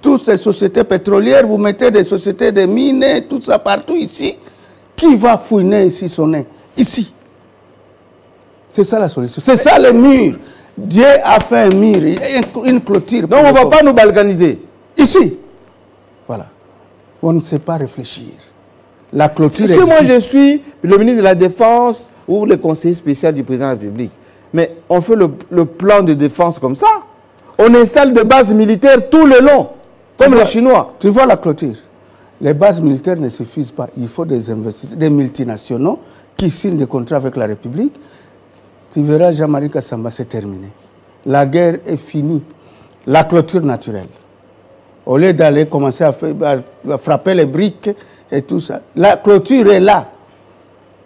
S2: toutes ces sociétés pétrolières, vous mettez des sociétés de mines, tout ça partout ici. Qui va fouiner ici son nez? Ici. C'est ça la solution. C'est ça le mur. Dieu a fait un mur, une clôture.
S1: Donc on ne va pas nous balkaniser.
S2: Ici. Voilà. On ne sait pas réfléchir. La clôture
S1: Si moi je suis le ministre de la Défense ou le conseiller spécial du président de la République, mais on fait le plan de défense comme ça. On installe des bases militaires tout le long, comme les Chinois.
S2: Tu vois la clôture? Les bases militaires ne suffisent pas. Il faut des investisseurs, des multinationaux qui signent des contrats avec la République. Tu verras, Jean-Marie Kassamba, c'est terminé. La guerre est finie. La clôture naturelle. Au lieu d'aller commencer à frapper les briques et tout ça, la clôture est là.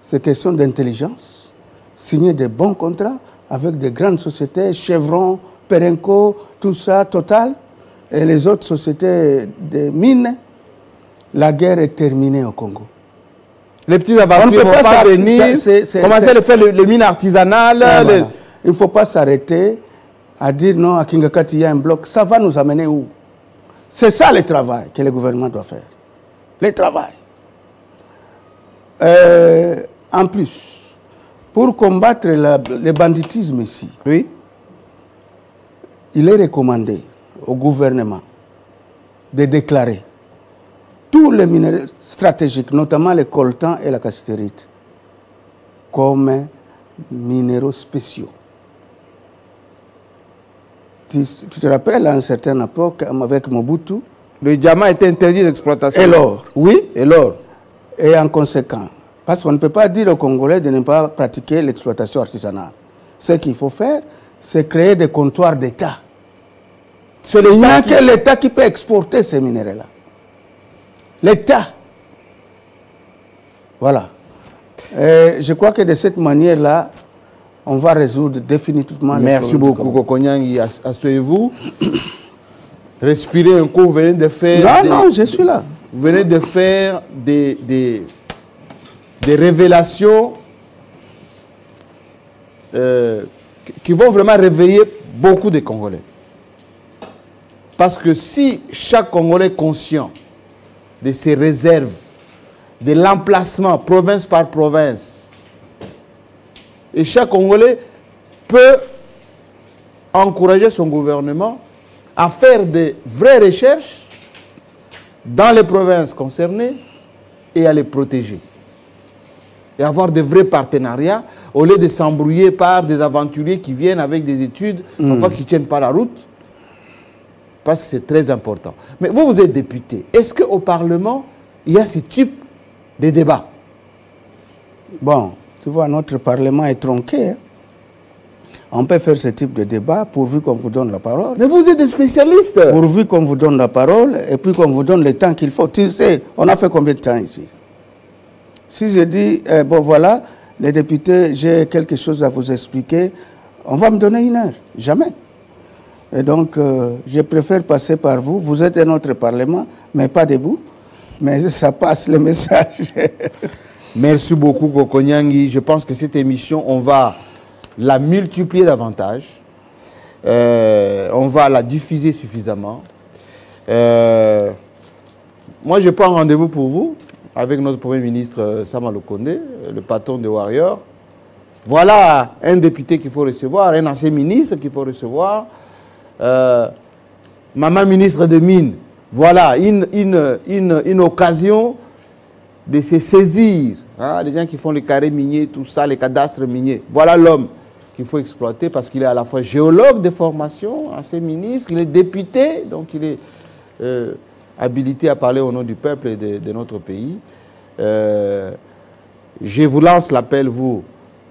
S2: C'est question d'intelligence. Signer des bons contrats avec des grandes sociétés, Chevron, Perenco, tout ça, Total, et les autres sociétés de mines. La guerre est terminée au Congo.
S1: Les petits aventuriers ne vont pas venir, commencer à faire les mines artisanales.
S2: Voilà. Il ne faut pas s'arrêter à dire non, à Kingakati, il y a un bloc. Ça va nous amener où? C'est ça le travail que le gouvernement doit faire. Le travail. En plus, pour combattre le banditisme ici,
S1: oui,
S2: il est recommandé au gouvernement de déclarer tous les minéraux stratégiques, notamment le coltan et la cassiterite, comme minéraux spéciaux. Tu te rappelles, à une certaine époque, avec Mobutu,
S1: le diamant était interdit d'exploitation.
S2: Et l'or.
S1: Oui, et l'or.
S2: Et en conséquent, parce qu'on ne peut pas dire aux Congolais de ne pas pratiquer l'exploitation artisanale. Ce qu'il faut faire, c'est créer des comptoirs d'État. Il n'y a que l'État qui peut exporter ces minéraux-là. L'État. Voilà. Et je crois que de cette manière-là, on va résoudre définitivement les problèmes.
S1: Merci beaucoup, Kokonyangi. Asseyez-vous. Respirez un coup. Vous venez de faire...
S2: Non, je suis là.
S1: Vous venez de faire des révélations qui vont vraiment réveiller beaucoup de Congolais. Parce que si chaque Congolais est conscient de ses réserves, de l'emplacement, province par province, et chaque Congolais peut encourager son gouvernement à faire de vraies recherches dans les provinces concernées et à les protéger. Et avoir de vrais partenariats au lieu de s'embrouiller par des aventuriers qui viennent avec des études, parfois qui ne tiennent pas la route, parce que c'est très important. Mais vous êtes député. Est-ce qu'au Parlement, il y a ce type de débat?
S2: Bon, tu vois, notre Parlement est tronqué. Hein. On peut faire ce type de débat pourvu qu'on vous donne la parole.
S1: Mais vous êtes des spécialistes.
S2: Pourvu qu'on vous donne la parole et puis qu'on vous donne le temps qu'il faut. Tu sais, on a fait combien de temps ici? Si je dis, bon voilà, les députés, j'ai quelque chose à vous expliquer, on va me donner 1 heure. Jamais. Et donc, je préfère passer par vous. Vous êtes un autre parlement, mais pas debout. Mais ça passe le message.
S1: Merci beaucoup, Kokonyangui. Je pense que cette émission, on va la multiplier davantage. On va la diffuser suffisamment. Moi, je prends rendez-vous pour vous avec notre Premier ministre Sama Lukonde, le patron de Warrior. Voilà un député qu'il faut recevoir, un ancien ministre qu'il faut recevoir. Maman ministre de Mines. Voilà une occasion de se saisir. Hein, les gens qui font les carrés miniers, tout ça, les cadastres miniers. Voilà l'homme qu'il faut exploiter parce qu'il est à la fois géologue de formation, ancien ministre, il est député, donc il est habilité à parler au nom du peuple et de notre pays. Je vous lance l'appel, vous,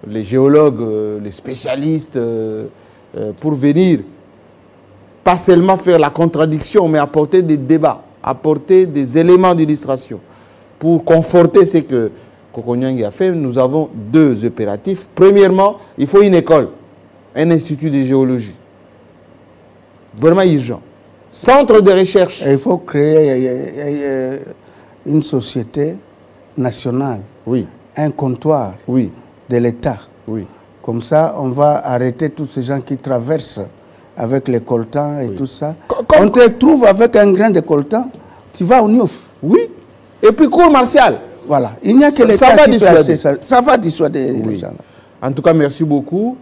S1: les géologues, les spécialistes, pour venir pas seulement faire la contradiction, mais apporter des débats, apporter des éléments d'illustration pour conforter ce que Kokonyangui a fait. Nous avons deux impératifs. Premièrement, il faut une école, un institut de géologie. Vraiment urgent. Centre de recherche.
S2: Et il faut créer une société nationale.
S1: Oui. Un
S2: comptoir.
S1: Oui.
S2: De l'État.
S1: Oui.
S2: Comme ça, on va arrêter tous ces gens qui traversent avec les coltans et tout ça. On te trouve avec un grain de coltan, tu vas au Niouf.
S1: Oui. Et puis cours martial.
S2: Voilà. Il n'y a que l'État qui peut acheter ça. Ça va dissuader les gens.
S1: En tout cas, merci beaucoup.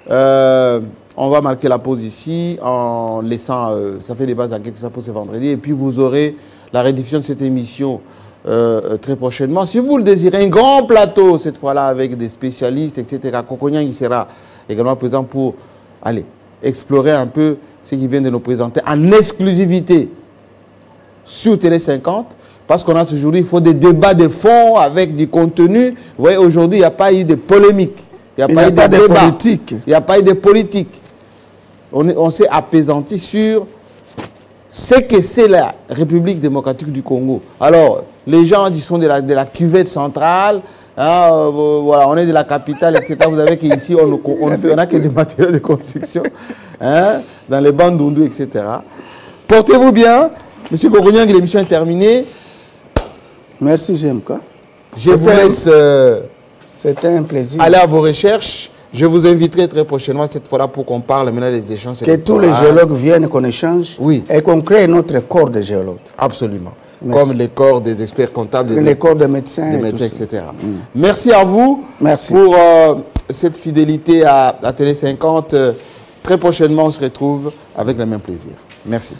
S1: On va marquer la pause ici en laissant, ça fait des bases en quelque sorte pour ce vendredi. Et puis vous aurez la rediffusion de cette émission très prochainement. Si vous le désirez, un grand plateau cette fois-là avec des spécialistes, etc. Kokonyangui sera également présent pour aller explorer un peu ce qu'il vient de nous présenter en exclusivité sur Télé 50. Parce qu'on a toujours dit qu'il faut des débats de fond avec du contenu. Vous voyez, aujourd'hui, il n'y a pas eu de polémique. Il n'y a pas eu de débat. Il n'y a pas eu de politique. On s'est apaisanti sur ce que c'est la République démocratique du Congo. Alors, les gens qui sont de la cuvette centrale, hein, voilà, on est de la capitale, etc. Vous savez qu'ici, on n'a que des matériaux de construction, hein, dans les bandundu, etc. Portez-vous bien. Monsieur Kokonyangui, l'émission est terminée.
S2: Merci, GMK.
S1: Je vous laisse
S2: c'était un plaisir.
S1: Aller à vos recherches. Je vous inviterai très prochainement cette fois-là pour qu'on parle maintenant des échanges.
S2: Que tous les géologues viennent, qu'on échange.
S1: Oui. Et
S2: qu'on crée notre corps de géologues.
S1: Absolument. Merci. Comme les corps des experts comptables.
S2: Les corps de médecins.
S1: Des médecins, etc. Merci à vous.
S2: Merci.
S1: Pour cette fidélité à Télé 50. Très prochainement, on se retrouve avec le même plaisir. Merci.